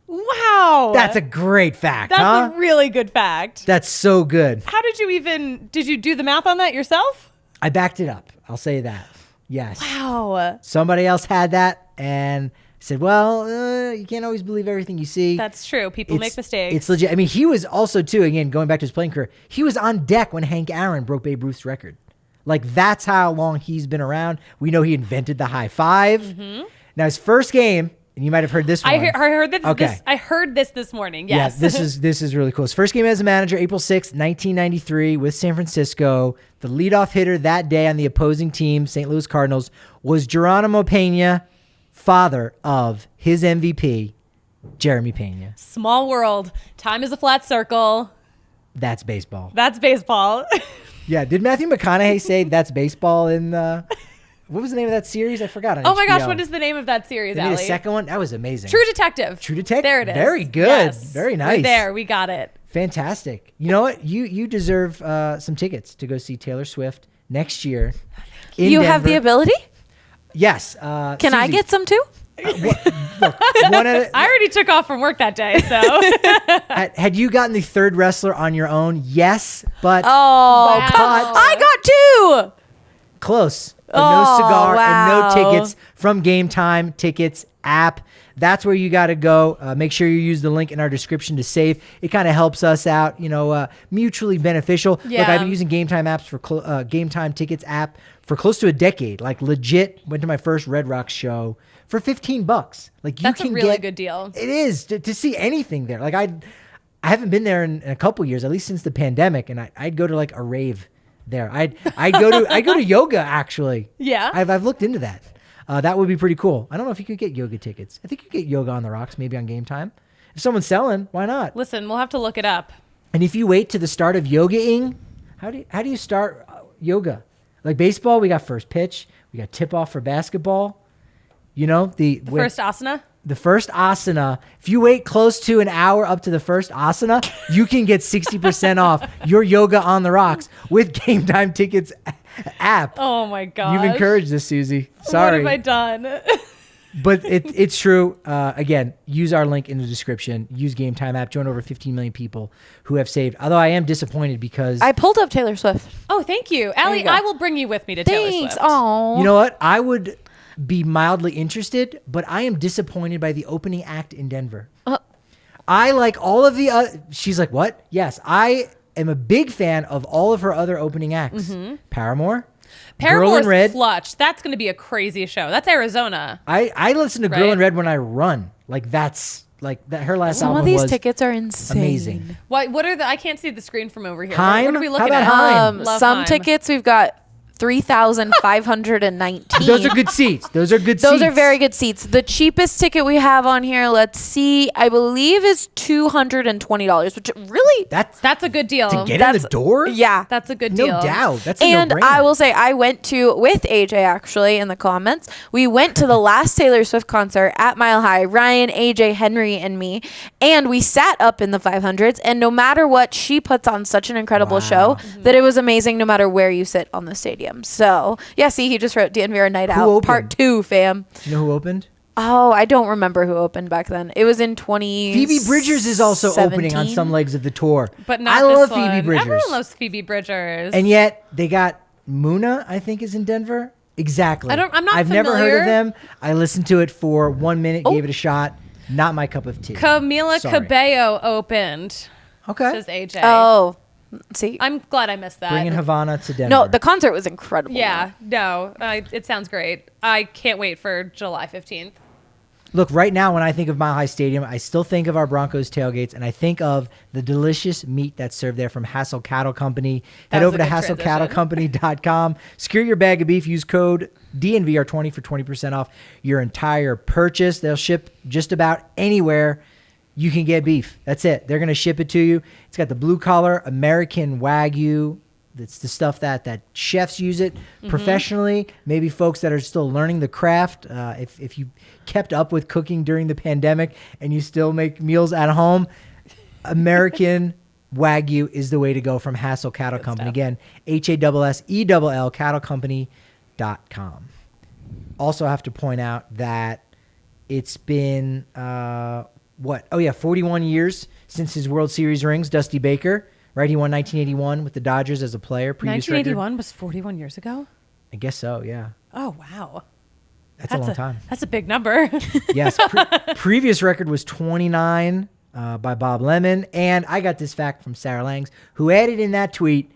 Wow. That's a great fact, That's a really good fact. That's so good. How did you do the math on that yourself? I backed it up. I'll say that. Yes. Wow. Somebody else had that and said, well, you can't always believe everything you see. That's true. People make mistakes. It's legit. I mean, he was also, too, again, going back to his playing career, he was on deck when Hank Aaron broke Babe Ruth's record. Like, that's how long he's been around. We know he invented the high five. Now, his first game, and you might have heard this one. I heard this. Okay. I heard this morning. Yes. Yeah, this is really cool. His first game as a manager, April 6th, 1993, with San Francisco. The leadoff hitter that day on the opposing team, St. Louis Cardinals, was Geronimo Pena, father of his MVP, Jeremy Pena. Small world. Time is a flat circle. That's baseball. Yeah. Did Matthew McConaughey say that's baseball in the... What was the name of that series? I forgot. Oh my gosh, what is the name of that series, Allie? The second one? That was amazing. True Detective. There it is. Very good. Yes. Very nice. We're there. We got it. Fantastic. You know what? You deserve some tickets to go see Taylor Swift next year in You Denver. have the ability? Yes. Can Susie, I get some too? I already took off from work that day, so. Had you gotten the third wrestler on your own? Yes, but... Oh, but I got 2! Close. but no cigar and no wow. tickets from Game Time Tickets app. That's where you got to go. Make sure you use the link in our description to save. It kind of helps us out, mutually beneficial. Yeah. Look, I've been using Game Time apps for Game Time Tickets app for close to a decade. Like legit, went to my first Red Rocks show for $15. Like That's a really good deal. It is to see anything there. Like I haven't been there in a couple years, at least since the pandemic, and I'd go to like a rave there. I'd go to yoga actually. Yeah. I've looked into that. That would be pretty cool. I don't know if you could get yoga tickets. I think you could get yoga on the rocks, maybe on Game Time. If someone's selling, why not? Listen, we'll have to look it up. And if you wait to the start of yogaing, how do you start yoga? Like baseball, we got first pitch, we got tip off for basketball. The First asana. The first asana. If you wait close to an hour up to the first asana, you can get 60% off your yoga on the rocks with Game Time Tickets app. Oh my god! You've encouraged this, Susie. Sorry. What have I done? But it's true. Again, use our link in the description. Use Game Time app. Join over 15 million people who have saved. Although I am disappointed because I pulled up Taylor Swift. Oh, thank you, Allie. go. I will bring you with me to Taylor Thanks. Swift. Oh, you know what? I would be mildly interested, but I am disappointed by the opening act in Denver. I like all of the. She's like, what? Yes, I am a big fan of all of her other opening acts. Paramore. Girl in Paramore's Red. clutch. That's going to be a crazy show. That's Arizona. I listen to Girl Right. in Red when I run. Like that's like that. Her last some album of these was tickets are insane. amazing. What are the? I can't see the screen from over here. Haim? What are we How looking about at? Haim? Love Some Haim. tickets we've got 3,519. Those are good seats. Those are good seats. Those are very good seats. The cheapest ticket we have on here, let's see, I believe is $220, which really, That's a good deal. to get in the door. yeah. That's a good No deal. doubt. That's a And no-brainer. I will say, I went to, with AJ actually in the comments, we went to the last Taylor Swift concert at Mile High, Ryan, AJ, Henry, and me, and we sat up in the 500s, and no matter what, she puts on such an incredible show that it was amazing no matter where you sit on the stadium. So, yeah, see, he just wrote DNVR Night Out, opened? Part 2, fam. Do you know who opened? Oh, I don't remember who opened back then. It was in 20. Phoebe Bridgers is also opening on some legs of the tour. But not I this love one. Phoebe Bridgers. Everyone loves Phoebe Bridgers. And yet they got Muna, I think, is in Denver. Exactly. I'm not I've never heard familiar. of them. I listened to it for 1 minute, gave it a shot. Not my cup of tea. Camila Sorry. Cabello opened. Okay. Says AJ. Oh, see. I'm glad I missed that. Bringing Havana to Denver. No, the concert was incredible. Yeah, no, it sounds great. I can't wait for July 15th. Look, right now when I think of Mile High Stadium, I still think of our Broncos tailgates, and I think of the delicious meat that's served there from Hassel Cattle Company. That Head was over a to good HassleCattleCompany.com. Secure your bag of beef. Use code DNVR20 for 20% off your entire purchase. They'll ship just about anywhere you can get beef. That's it. They're going to ship it to you. It's got the blue-collar American Wagyu. It's the stuff that chefs use it professionally. Maybe folks that are still learning the craft. If you kept up with cooking during the pandemic and you still make meals at home, American Wagyu is the way to go from Hassel Cattle Company. Again, HASSELL cattlecompany.com. Also have to point out that it's been 41 years since his World Series rings. Dusty Baker. Right, he won 1981 with the Dodgers as a player. Previous 1981 record, was 41 years ago? I guess so, yeah. Oh, wow. That's a long time. That's a big number. Yes, previous record was 29 by Bob Lemon. And I got this fact from Sarah Langs, who added in that tweet,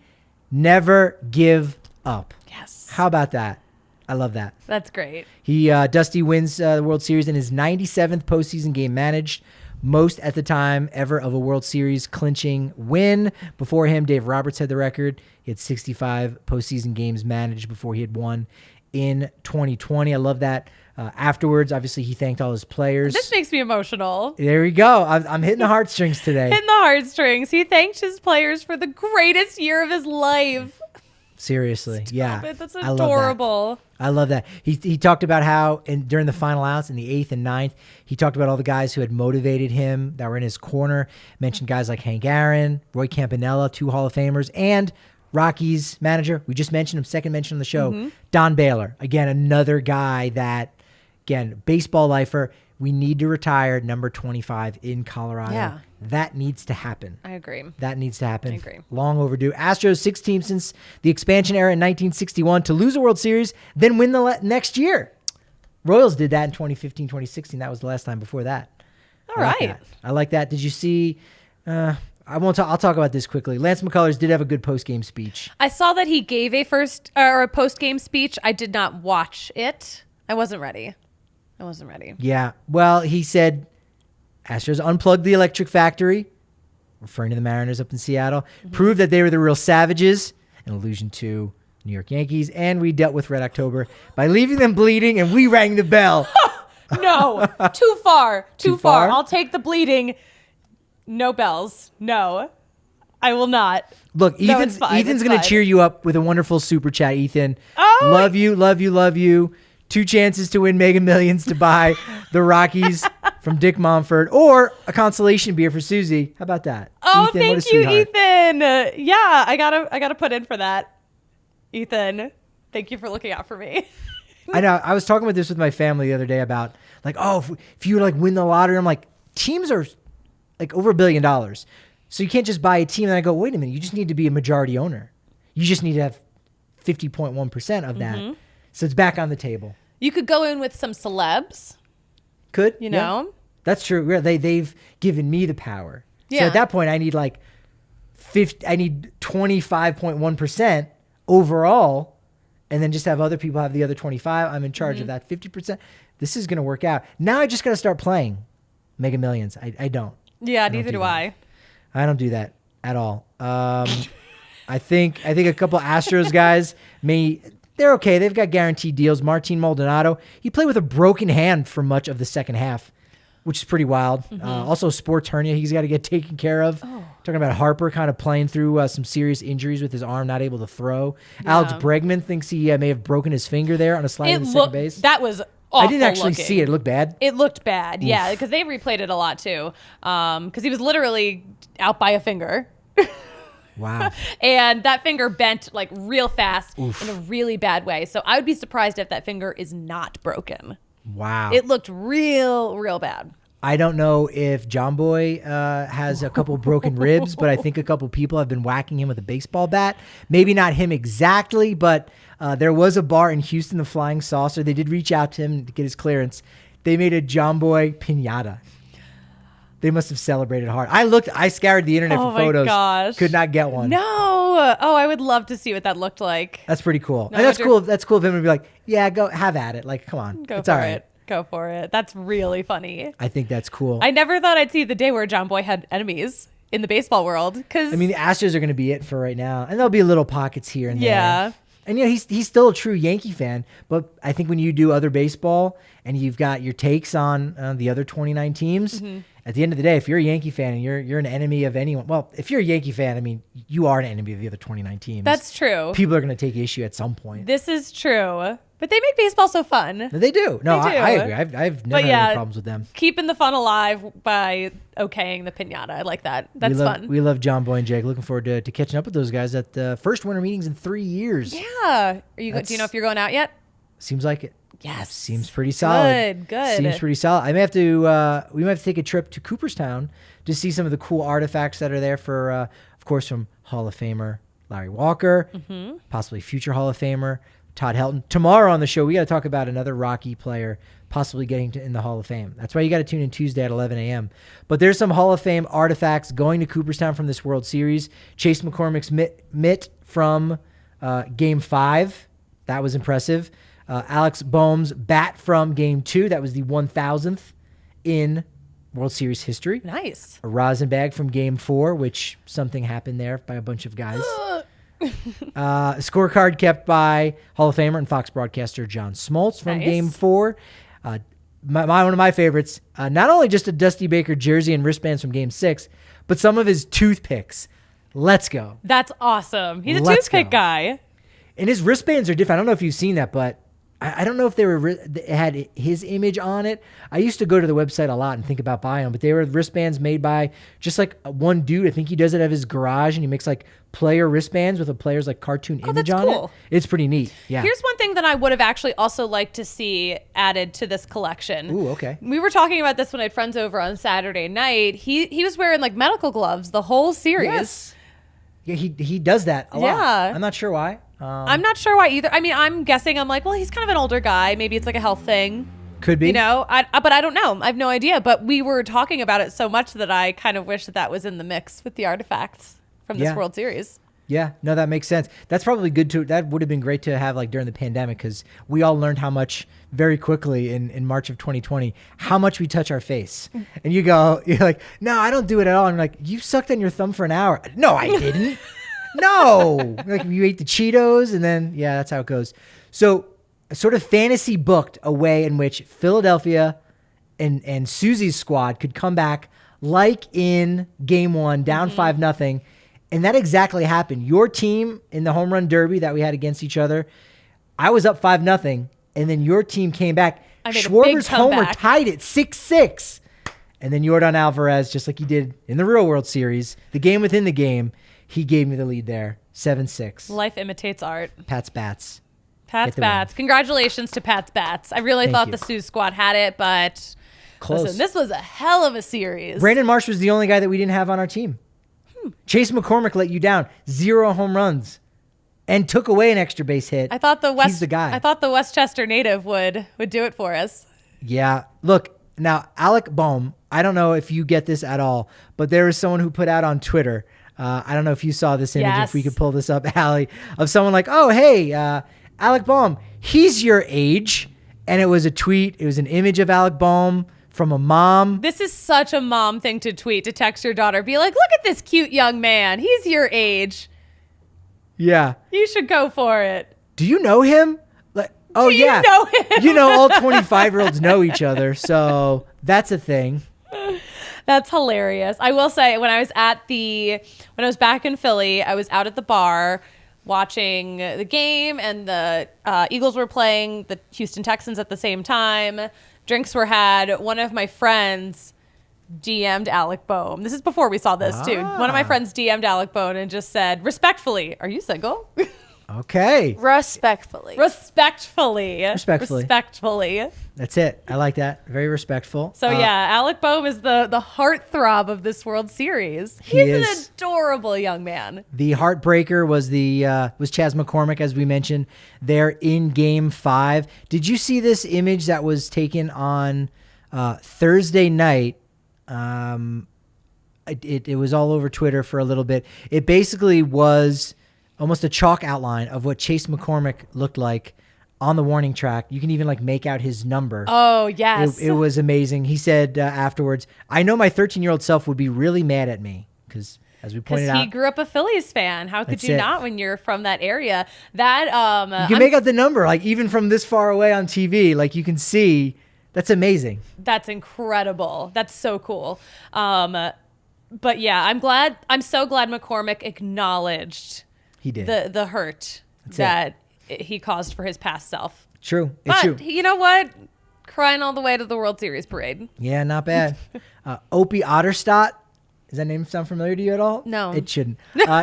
never give up. Yes. How about that? I love that. That's great. Dusty wins the World Series in his 97th postseason game managed. Most at the time ever of a World Series clinching win. Before him, Dave Roberts had the record. He had 65 postseason games managed before he had won in 2020. I love that. Afterwards, obviously, he thanked all his players. This makes me emotional. There we go. I'm hitting the heartstrings today. Hitting the heartstrings. He thanked his players for the greatest year of his life. Seriously. Yeah. That's I love that. adorable. I love that. He talked about how during the final outs in the 8th and 9th, he talked about all the guys who had motivated him that were in his corner. Mentioned guys like Hank Aaron, Roy Campanella, 2 Hall of Famers, and Rockies manager. We just mentioned him, second mention on the show, Don Baylor. Again, another guy that, baseball lifer, We need to retire number 25 in Colorado. Yeah. That needs to happen. I agree. That needs to happen. I agree. Long overdue. Astros, 6 teams since the expansion era in 1961 to lose a World Series, then win the next year. Royals did that in 2015, 2016. That was the last time before that. All right. I like that. Did you see? I'll talk about this quickly. Lance McCullers did have a good post-game speech. I saw that he gave a post-game speech. I did not watch it. I wasn't ready. Yeah. Well, he said Astros unplugged the electric factory, referring to the Mariners up in Seattle, proved that they were the real savages, an allusion to New York Yankees, and we dealt with Red October by leaving them bleeding, and we rang the bell. No, too far. Too far? I'll take the bleeding. No bells. No, I will not. Look, No, Ethan's it's fine. going to cheer you up with a wonderful super chat, Ethan. Oh, love you, love you, love you. 2 chances to win Mega Millions to buy the Rockies from Dick Momford, or a consolation beer for Susie. How about that? Oh, Ethan, thank what a you, sweetheart. Ethan. Yeah, I gotta put in for that. Ethan, thank you for looking out for me. I know. I was talking about this with my family the other day about like, if you like win the lottery, I'm like, teams are like over $1 billion. So you can't just buy a team. And I go, wait a minute, you just need to be a majority owner. You just need to have 50.1% of that. So it's back on the table. You could go in with some celebs, Could, you know? Yeah. That's true. Yeah, they've given me the power. So Yeah. at that point, I need like 25.1% overall, and then just have other people have the other 25. I'm in charge of that 50%. This is going to work out. Now I just got to start playing Mega Millions. I don't. Yeah, don't neither do do that. I. I don't do that at all. I think a couple Astros guys they're okay. They've got guaranteed deals. Martin Maldonado, he played with a broken hand for much of the second half, which is pretty wild. Also, sports hernia he's got to get taken care of. Talking about Harper kind of playing through some serious injuries with his arm, not able to throw. Yeah. Alex Bregman thinks he may have broken his finger there on a slide in the second base. That was awful. I didn't actually looking. see it. It looked bad. It looked bad, yeah, because they replayed it a lot too. Because he was literally out by a finger. Wow. And that finger bent like real fast in a really bad way. So I would be surprised if that finger is not broken. Wow. It looked real bad. I don't know if John Boy has a couple broken ribs, but I think a couple people have been whacking him with a baseball bat. Maybe not him exactly, but there was a bar in Houston, the Flying Saucer. They did reach out to him to get his clearance. They made a John Boy piñata. They must have celebrated hard. I scoured the internet for photos. Gosh. Could not get one. No. Oh, I would love to see what that looked like. That's pretty cool. No And that's wonder- cool. That's cool of him to be like, yeah, go have at it. Like, come on. Go it's for all right. it. Go for it. That's really funny. I think that's cool. I never thought I'd see the day where John Boy had enemies in the baseball world. Because I mean, the Astros are going to be it for right now. And there'll be little pockets here and there. yeah. And, he's still a true Yankee fan. But I think when you do other baseball and you've got your takes on the other 29 teams, at the end of the day, if you're a Yankee fan and you're an enemy of anyone, well, if you're a Yankee fan, I mean, you are an enemy of the other 29 teams. That's true. People are going to take issue at some point. This is true. But they make baseball so fun. They do. No, They do. I agree. I've never had any problems with them. Keeping the fun alive by okaying the piñata. I like that. That's fun. We love John Boy and Jake. Looking forward to catching up with those guys at the first winter meetings in 3 years. Yeah. Do you know if you're going out yet? Seems like it. Yes. Seems pretty solid. Good. Seems pretty solid. I may have to. We might have to take a trip to Cooperstown to see some of the cool artifacts that are there for, of course, from Hall of Famer Larry Walker, possibly future Hall of Famer Todd Helton. Tomorrow on the show, we got to talk about another Rocky player possibly getting in the Hall of Fame. That's why you got to tune in Tuesday at 11 a.m. But there's some Hall of Fame artifacts going to Cooperstown from this World Series. Chase McCormick's mitt from Game 5. That was impressive. Alex Boehm's bat from Game 2. That was the 1,000th in World Series history. Nice. A rosin bag from Game 4, which something happened there by a bunch of guys. A scorecard kept by Hall of Famer and Fox broadcaster John Smoltz from Nice. Game 4. One of my favorites, not only just a Dusty Baker jersey and wristbands from Game 6, but some of his toothpicks. Let's go. That's awesome. He's a Let's toothpick go. guy. And his wristbands are different. I don't know if you've seen that, but I don't know if they had his image on it. I used to go to the website a lot and think about buying them, but they were wristbands made by just like one dude. I think he does it at his garage, and he makes like player wristbands with a player's like cartoon image on it. It's pretty neat. Yeah. Here's one thing that I would have actually also liked to see added to this collection. Ooh, okay. We were talking about this when I had friends over on Saturday night. He was wearing like medical gloves the whole series. Yes. Yeah, he does that a lot. Yeah. I'm not sure why. I'm not sure why either. I mean, I'm guessing, I'm like, well, he's kind of an older guy. Maybe it's like a health thing. Could be. You know, but I don't know. I have no idea. But we were talking about it so much that I kind of wish that was in the mix with the artifacts from this World Series. Yeah, no, that makes sense. That's probably good too. That would have been great to have like during the pandemic, because we all learned how much very quickly in March of 2020, how much we touch our face. And you're like, no, I don't do it at all. And I'm like, you sucked on your thumb for an hour. No, I didn't. No. Like you ate the Cheetos, and then, yeah, that's how it goes. So sort of fantasy booked a way in which Philadelphia and Susie's squad could come back like in game one, down 5-0. And that exactly happened. Your team in the home run derby that we had against each other, I was up 5-0, and then your team came back. Schwarber's homer tied it 6-6. And then Yordan Alvarez, just like he did in the real World Series, the game within the game, he gave me the lead there, 7-6. Life imitates art. Pat's Bats. Pat's Bats. Congratulations to Pat's Bats. I really thought the Sioux squad had it, but close. Listen, this was a hell of a series. Brandon Marsh was the only guy that we didn't have on our team. Chase McCormick let you down. 0 home runs. And took away an extra base hit. He's the guy. I thought the Westchester native would do it for us. Yeah. Look, now, Alec Bohm, I don't know if you get this at all, but there was someone who put out on Twitter, I don't know if you saw this image, if we could pull this up, Allie, of someone like, oh, hey, Alec Bohm, he's your age. And it was a tweet. It was an image of Alec Bohm from a mom. This is such a mom thing to tweet, to text your daughter. Be like, look at this cute young man. He's your age. Yeah. You should go for it. Do you know him? Like, oh, Do you know him? You know, all 25-year-olds know each other. So that's a thing. That's hilarious. I will say, when I was back in Philly, I was out at the bar watching the game, and the Eagles were playing the Houston Texans at the same time. Drinks were had. One of my friends DM'd Alec Bohm. This is before we saw this, too. One of my friends DM'd Alec Bohm and just said, respectfully, are you single? Okay. Respectfully. That's it. I like that. Very respectful. So, Alec Bohm is the heartthrob of this World Series. He's an adorable young man. The heartbreaker was Chas McCormick, as we mentioned, there in Game 5. Did you see this image that was taken on Thursday night? It was all over Twitter for a little bit. It basically was almost a chalk outline of what Chas McCormick looked like on the warning track. You can even like make out his number. Oh, yes. It was amazing. He said afterwards, I know my 13-year-old self would be really mad at me because, as we pointed out, he grew up a Phillies fan. How could you not when you're from that area? That you can make out the number, like even from this far away on TV, like you can see. That's amazing. That's incredible. That's so cool. But yeah, I'm so glad McCormick acknowledged he did the hurt that he caused for his past self. True. But true. You know what? Crying all the way to the World Series parade. Yeah, not bad. Opie Otterstadt. Does that name sound familiar to you at all? No. It shouldn't.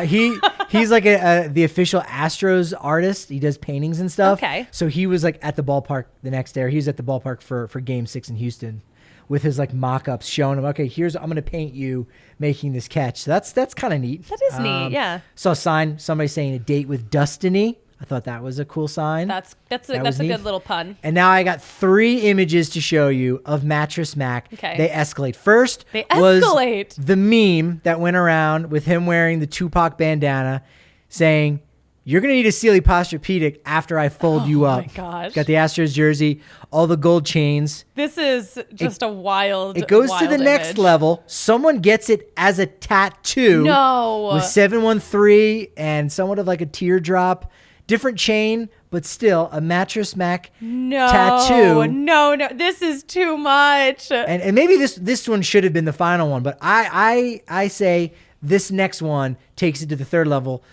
He's like the official Astros artist. He does paintings and stuff. Okay. So he was like at the ballpark the next day. He was at the ballpark for Game 6 in Houston with his like mock-ups showing him, okay, I'm going to paint you making this catch. So that's kind of neat. That is neat, yeah. Saw a sign, somebody saying a date with Destiny. I thought that was a cool sign. That's a good little pun. And now I got 3 images to show you of Mattress Mac. Okay. They escalate. First was the meme that went around with him wearing the Tupac bandana saying, you're going to need a Sealy Posturepedic after I fold you up. Oh, my gosh. Got the Astros jersey, all the gold chains. This is just a wild It goes to the image. next level. Someone gets it as a tattoo. No. With 713 and somewhat of like a teardrop. Different chain, but still a Mattress Mac tattoo. No. This is too much. And maybe this one should have been the final one, but I say this next one takes it to the third level.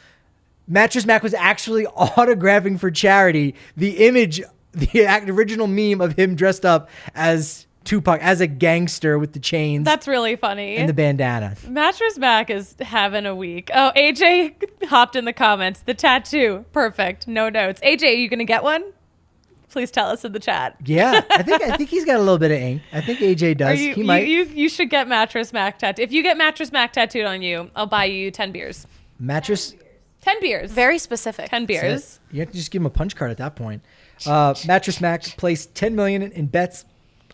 Mattress Mac was actually autographing for charity the image the original meme of him dressed up as Tupac, as a gangster with the chains. That's really funny. And the bandana. Mattress Mac is having a week. Oh, AJ hopped in the comments. The tattoo. Perfect. No notes. AJ, are you going to get one? Please tell us in the chat. Yeah, I think he's got a little bit of ink. I think AJ does. He might. You should get Mattress Mac tattooed. If you get Mattress Mac tattooed on you, I'll buy you 10 beers. Mattress. 10 beers. Very specific. 10 beers. You have to just give him a punch card at that point. Mattress Mac placed $10 million in bets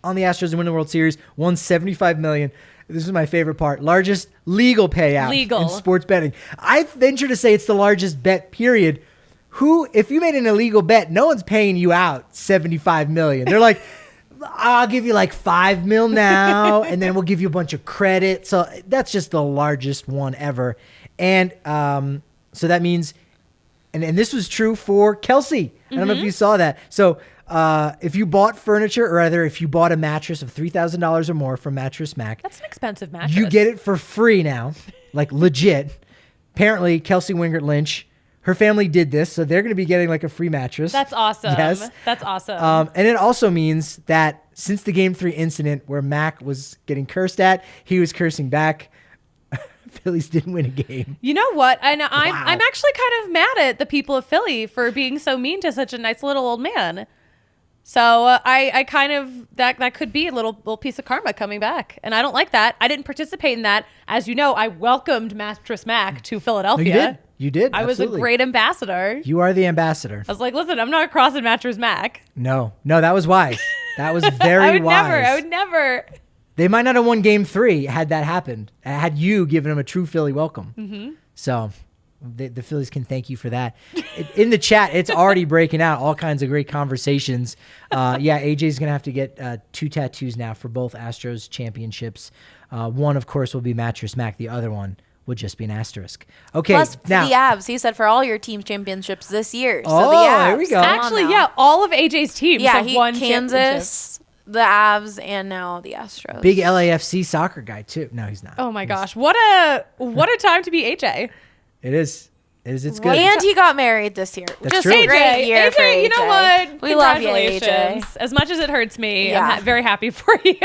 on the Astros to win the World Series. Won $75 million. This is my favorite part. Largest legal payout in sports betting. I venture to say it's the largest bet. Period. If you made an illegal bet, no one's paying you out $75 million. They're like, I'll give you like $5 million now, and then we'll give you a bunch of credit. So that's just the largest one ever. And so that means, and this was true for Kelsey. I don't know if you saw that. So if you bought furniture, or rather if you bought a mattress of $3,000 or more from Mattress Mac. That's an expensive mattress. You get it for free now, like legit. Apparently, Kelsey Wingert Lynch, her family did this, so they're going to be getting like a free mattress. That's awesome. Yes. That's awesome. And it also means that since the Game 3 incident where Mac was getting cursed at, he was cursing back. Phillies didn't win a game. You know what? I'm actually kind of mad at the people of Philly for being so mean to such a nice little old man. So I kind of, that could be a little piece of karma coming back. And I don't like that. I didn't participate in that. As you know, I welcomed Mattress Mac to Philadelphia. You did. I was a great ambassador. You are the ambassador. I was like, listen, I'm not crossing Mattress Mac. No, that was wise. That was very wise. I would never. They might not have won Game 3 had that happened. Had you given them a true Philly welcome. Mm-hmm. So the Phillies can thank you for that. In the chat, it's already breaking out all kinds of great conversations. AJ's going to have to get 2 tattoos now for both Astros championships. One, of course, will be Mattress Mac. The other one would just be an asterisk. Okay, plus now, the Avs. He said for all your team championships this year. So the Avs. There we go. Actually, all of AJ's teams have won Kansas, the Avs, and now the Astros. Big LAFC soccer guy too. No, he's not. Oh my gosh, what a time to be AJ. It is. It's good. And he got married this year. That's just true. a great year for AJ. You know what? We love you, Congratulations. AJ. As much as it hurts me, I'm very happy for you.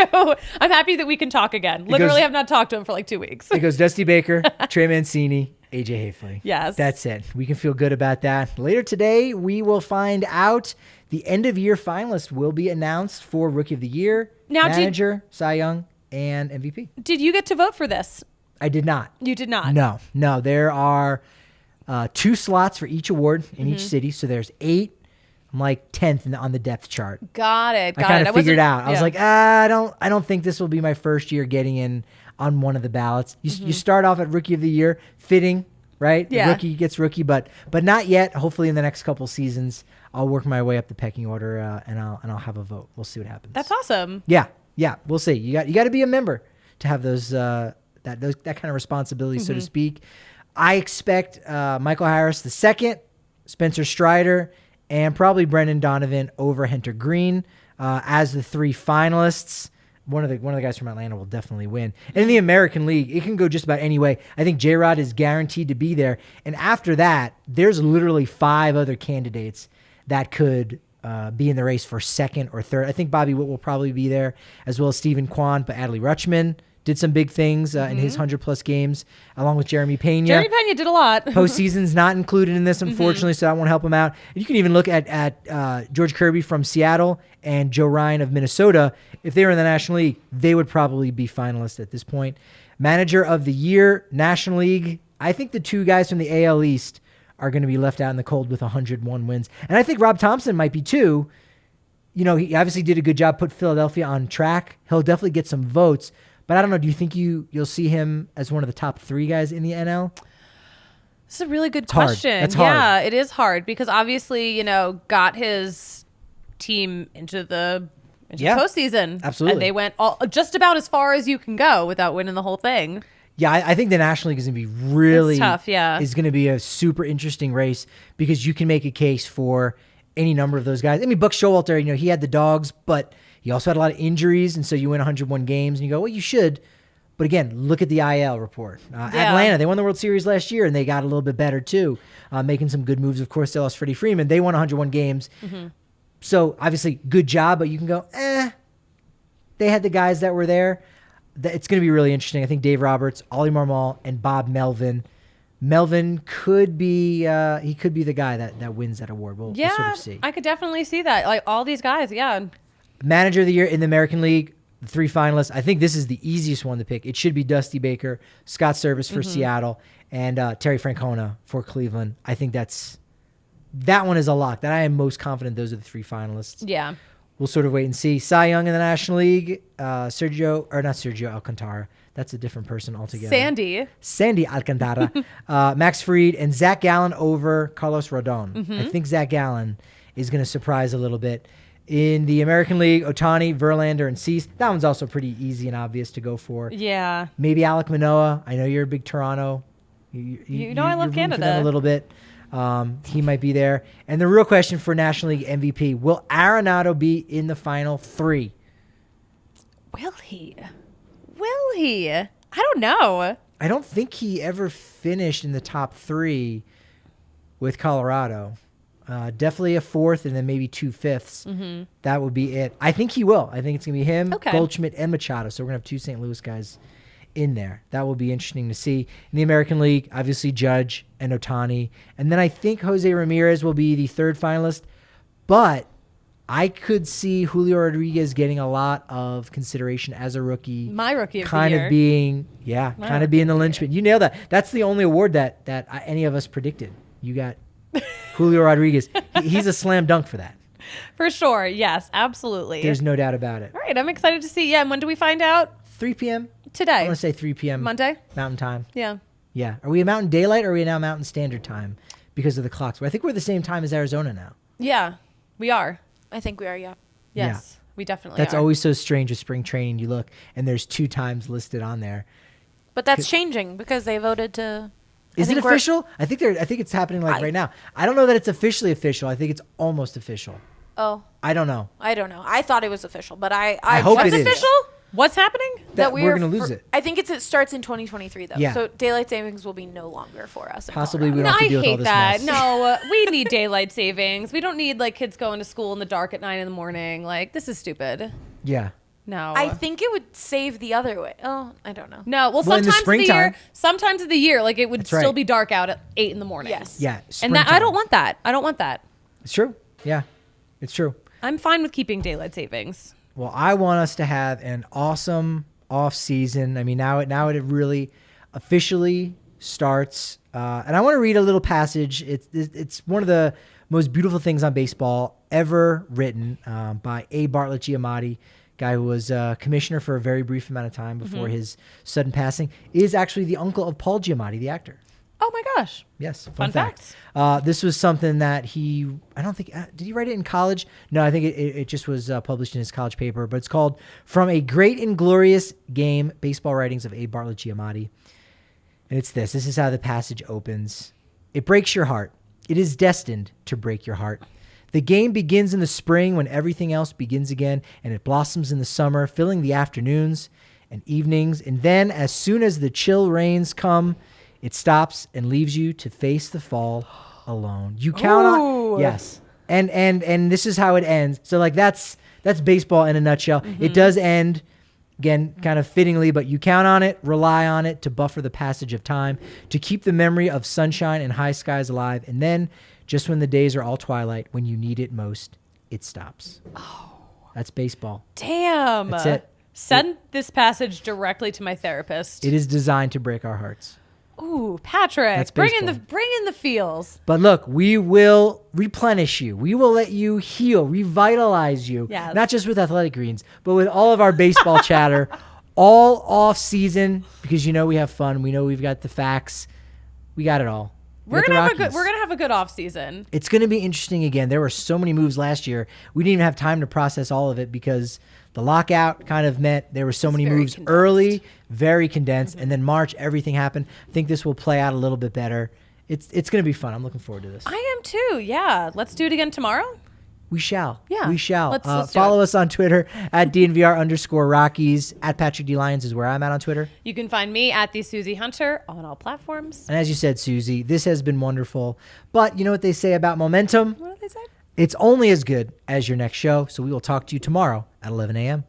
I'm happy that we can talk again. Literally have not talked to him for like 2 weeks. It goes Dusty Baker, Trey Mancini, AJ Hafley. Yes. That's it. We can feel good about that. Later today, we will find out the end-of-year finalists will be announced for Rookie of the Year, Manager, Cy Young, and MVP. Did you get to vote for this? I did not. You did not? No. There are 2 slots for each award in each city, so there's 8. I'm like 10th on the depth chart. Got it. I kind of figured out. I was like, I don't think this will be my first year getting in on one of the ballots. You start off at Rookie of the Year, fitting, right? Yeah. The rookie gets rookie, but not yet. Hopefully in the next couple seasons, I'll work my way up the pecking order and I'll have a vote. We'll see what happens. That's awesome. Yeah. We'll see. You got to be a member to have those that kind of responsibility, so to speak. I expect Michael Harris II, Spencer Strider, and probably Brendan Donovan over Hunter Green as the 3 finalists. One of the guys from Atlanta will definitely win. And in the American League, it can go just about any way. I think J-Rod is guaranteed to be there. And after that, there's literally 5 other candidates that could be in the race for 2nd or 3rd. I think Bobby Witt will probably be there, as well as Stephen Kwan, but Adley Rutschman did some big things in his 100-plus games, along with Jeremy Pena. Jeremy Pena did a lot. Postseason's not included in this, unfortunately, so that won't help him out. You can even look at George Kirby from Seattle and Joe Ryan of Minnesota. If they were in the National League, they would probably be finalists at this point. Manager of the Year, National League. I think the 2 guys from the AL East are going to be left out in the cold with 101 wins. And I think Rob Thompson might be too. You know, he obviously did a good job, put Philadelphia on track. He'll definitely get some votes. But I don't know. Do you think you'll see him as one of the top 3 guys in the NL? It's a really good question. That's hard. Yeah, it is hard because obviously, got his team into the postseason. Absolutely. And they went just about as far as you can go without winning the whole thing. Yeah, I think the National League is going to be really it's tough. Yeah, is going to be a super interesting race because you can make a case for any number of those guys. I mean, Buck Showalter, he had the dogs, but he also had a lot of injuries, and so you win 101 games, and you go, well, you should. But again, look at the IL report. Atlanta, they won the World Series last year, and they got a little bit better too, making some good moves. Of course, they lost Freddie Freeman. They won 101 games. So obviously good job, but you can go, they had the guys that were there. It's going to be really interesting. I think Dave Roberts, Ollie Marmol, and Bob Melvin. Melvin could be he could be the guy that wins that award. We'll sort of see. I could definitely see that. Like all these guys, yeah. Manager of the Year in the American League, the 3 finalists. I think this is the easiest one to pick. It should be Dusty Baker, Scott Service for Seattle, and Terry Francona for Cleveland. I think that one is a lock. That I am most confident those are the 3 finalists. Yeah. We'll sort of wait and see. Cy Young in the National League, not Sergio Alcantara. That's a different person altogether. Sandy Alcantara, Max Fried, and Zach Gallen over Carlos Rodon. I think Zach Gallen is going to surprise a little bit. In the American League, Ohtani, Verlander, and Cease. That one's also pretty easy and obvious to go for. Yeah. Maybe Alek Manoah. I know you're a big Toronto. You know I love you're rooting Canada for them a little bit. He might be there. And the real question for National League MVP, will Arenado be in the final 3? Will he? I don't know. I don't think he ever finished in the top 3 with Colorado. Definitely a 4th and then maybe 2 5ths. That would be it. I think he will. I think it's going to be him, Goldschmidt, and Machado. So we're going to have 2 St. Louis guys in there. That will be interesting to see. In the American League, obviously Judge and Ohtani. And then I think Jose Ramirez will be the 3rd finalist. But I could see Julio Rodriguez getting a lot of consideration as a rookie. My rookie of the kind year. of being, kind of being the linchpin. You nailed that. That's the only award that any of us predicted. You got Julio Rodriguez. He's a slam dunk for that. For sure. Yes, absolutely. There's no doubt about it. All right. I'm excited to see. Yeah. And when do we find out? 3 p.m. Today. I want to say 3 p.m. Monday? Mountain time. Yeah. Yeah. Are we in Mountain Daylight or are we now Mountain Standard Time because of the clocks? I think we're the same time as Arizona now. Yeah. We are. I think we are, yeah. Yes. We definitely That's are. always so strange with spring training. You look and there's 2 times listed on there. But that's changing because they voted to... Is it official? I think it's happening right now. I don't know that it's officially official. I think it's almost official. Oh. I don't know. I thought it was official, but I hope it is. Official? What's happening? That we're going to lose it. I think it starts in 2023 though. Yeah. So daylight savings will be no longer for us. Possibly we don't have to deal with all this mess. No, we need daylight savings. We don't need kids going to school in the dark at 9 a.m. This is stupid. Yeah. No. I think it would save the other way. Oh, I don't know. No, well, in the sometimes of the year, it would still be dark out at 8 in the morning. Yes. Yeah. And I don't want that. I don't want that. It's true. Yeah. It's true. I'm fine with keeping daylight savings. Well, I want us to have an awesome off season. I mean, now it really officially starts. And I want to read a little passage. It's one of the most beautiful things on baseball ever written by A. Bartlett Giamatti, guy who was commissioner for a very brief amount of time before his sudden passing, is actually the uncle of Paul Giamatti, the actor. Oh my gosh. Yes. Fun fact. This was something that I don't think, did he write it in college? No, I think it just was published in his college paper, but it's called From a Great and Glorious Game, Baseball Writings of A. Bartlett Giamatti. And it's this. This is how the passage opens. It breaks your heart. It is destined to break your heart. The game begins in the spring when everything else begins again, and it blossoms in the summer, filling the afternoons and evenings. And then, as soon as the chill rains come, it stops and leaves you to face the fall alone. You count on... Yes. And this is how it ends. So, that's baseball in a nutshell. It does end... Again, kind of fittingly, but you count on it, rely on it to buffer the passage of time, to keep the memory of sunshine and high skies alive. And then, just when the days are all twilight, when you need it most, it stops. Oh. That's baseball. Damn. That's it. Send this passage directly to my therapist. It is designed to break our hearts. Ooh, Patrick. That's bring in the feels. But look, we will replenish you. We will let you heal, revitalize you. Yes. Not just with Athletic Greens, but with all of our baseball chatter all off season, because we have fun. We know we've got the facts. We got it all. We're gonna have a good off season. It's gonna be interesting again. There were so many moves last year. We didn't even have time to process all of it because the lockout kind of meant there were so many moves early, very condensed, and then March everything happened. I think this will play out a little bit better. It's going to be fun. I'm looking forward to this. I am too. Yeah. Let's do it again tomorrow. We shall. Yeah. We shall. Let's follow us on Twitter at DNVR_Rockies. At Patrick D. Lyons is where I'm at on Twitter. You can find me at the Susie Hunter on all platforms. And as you said, Susie, this has been wonderful. But you know what they say about momentum? What do they say? It's only as good as your next show. So we will talk to you tomorrow at 11 a.m.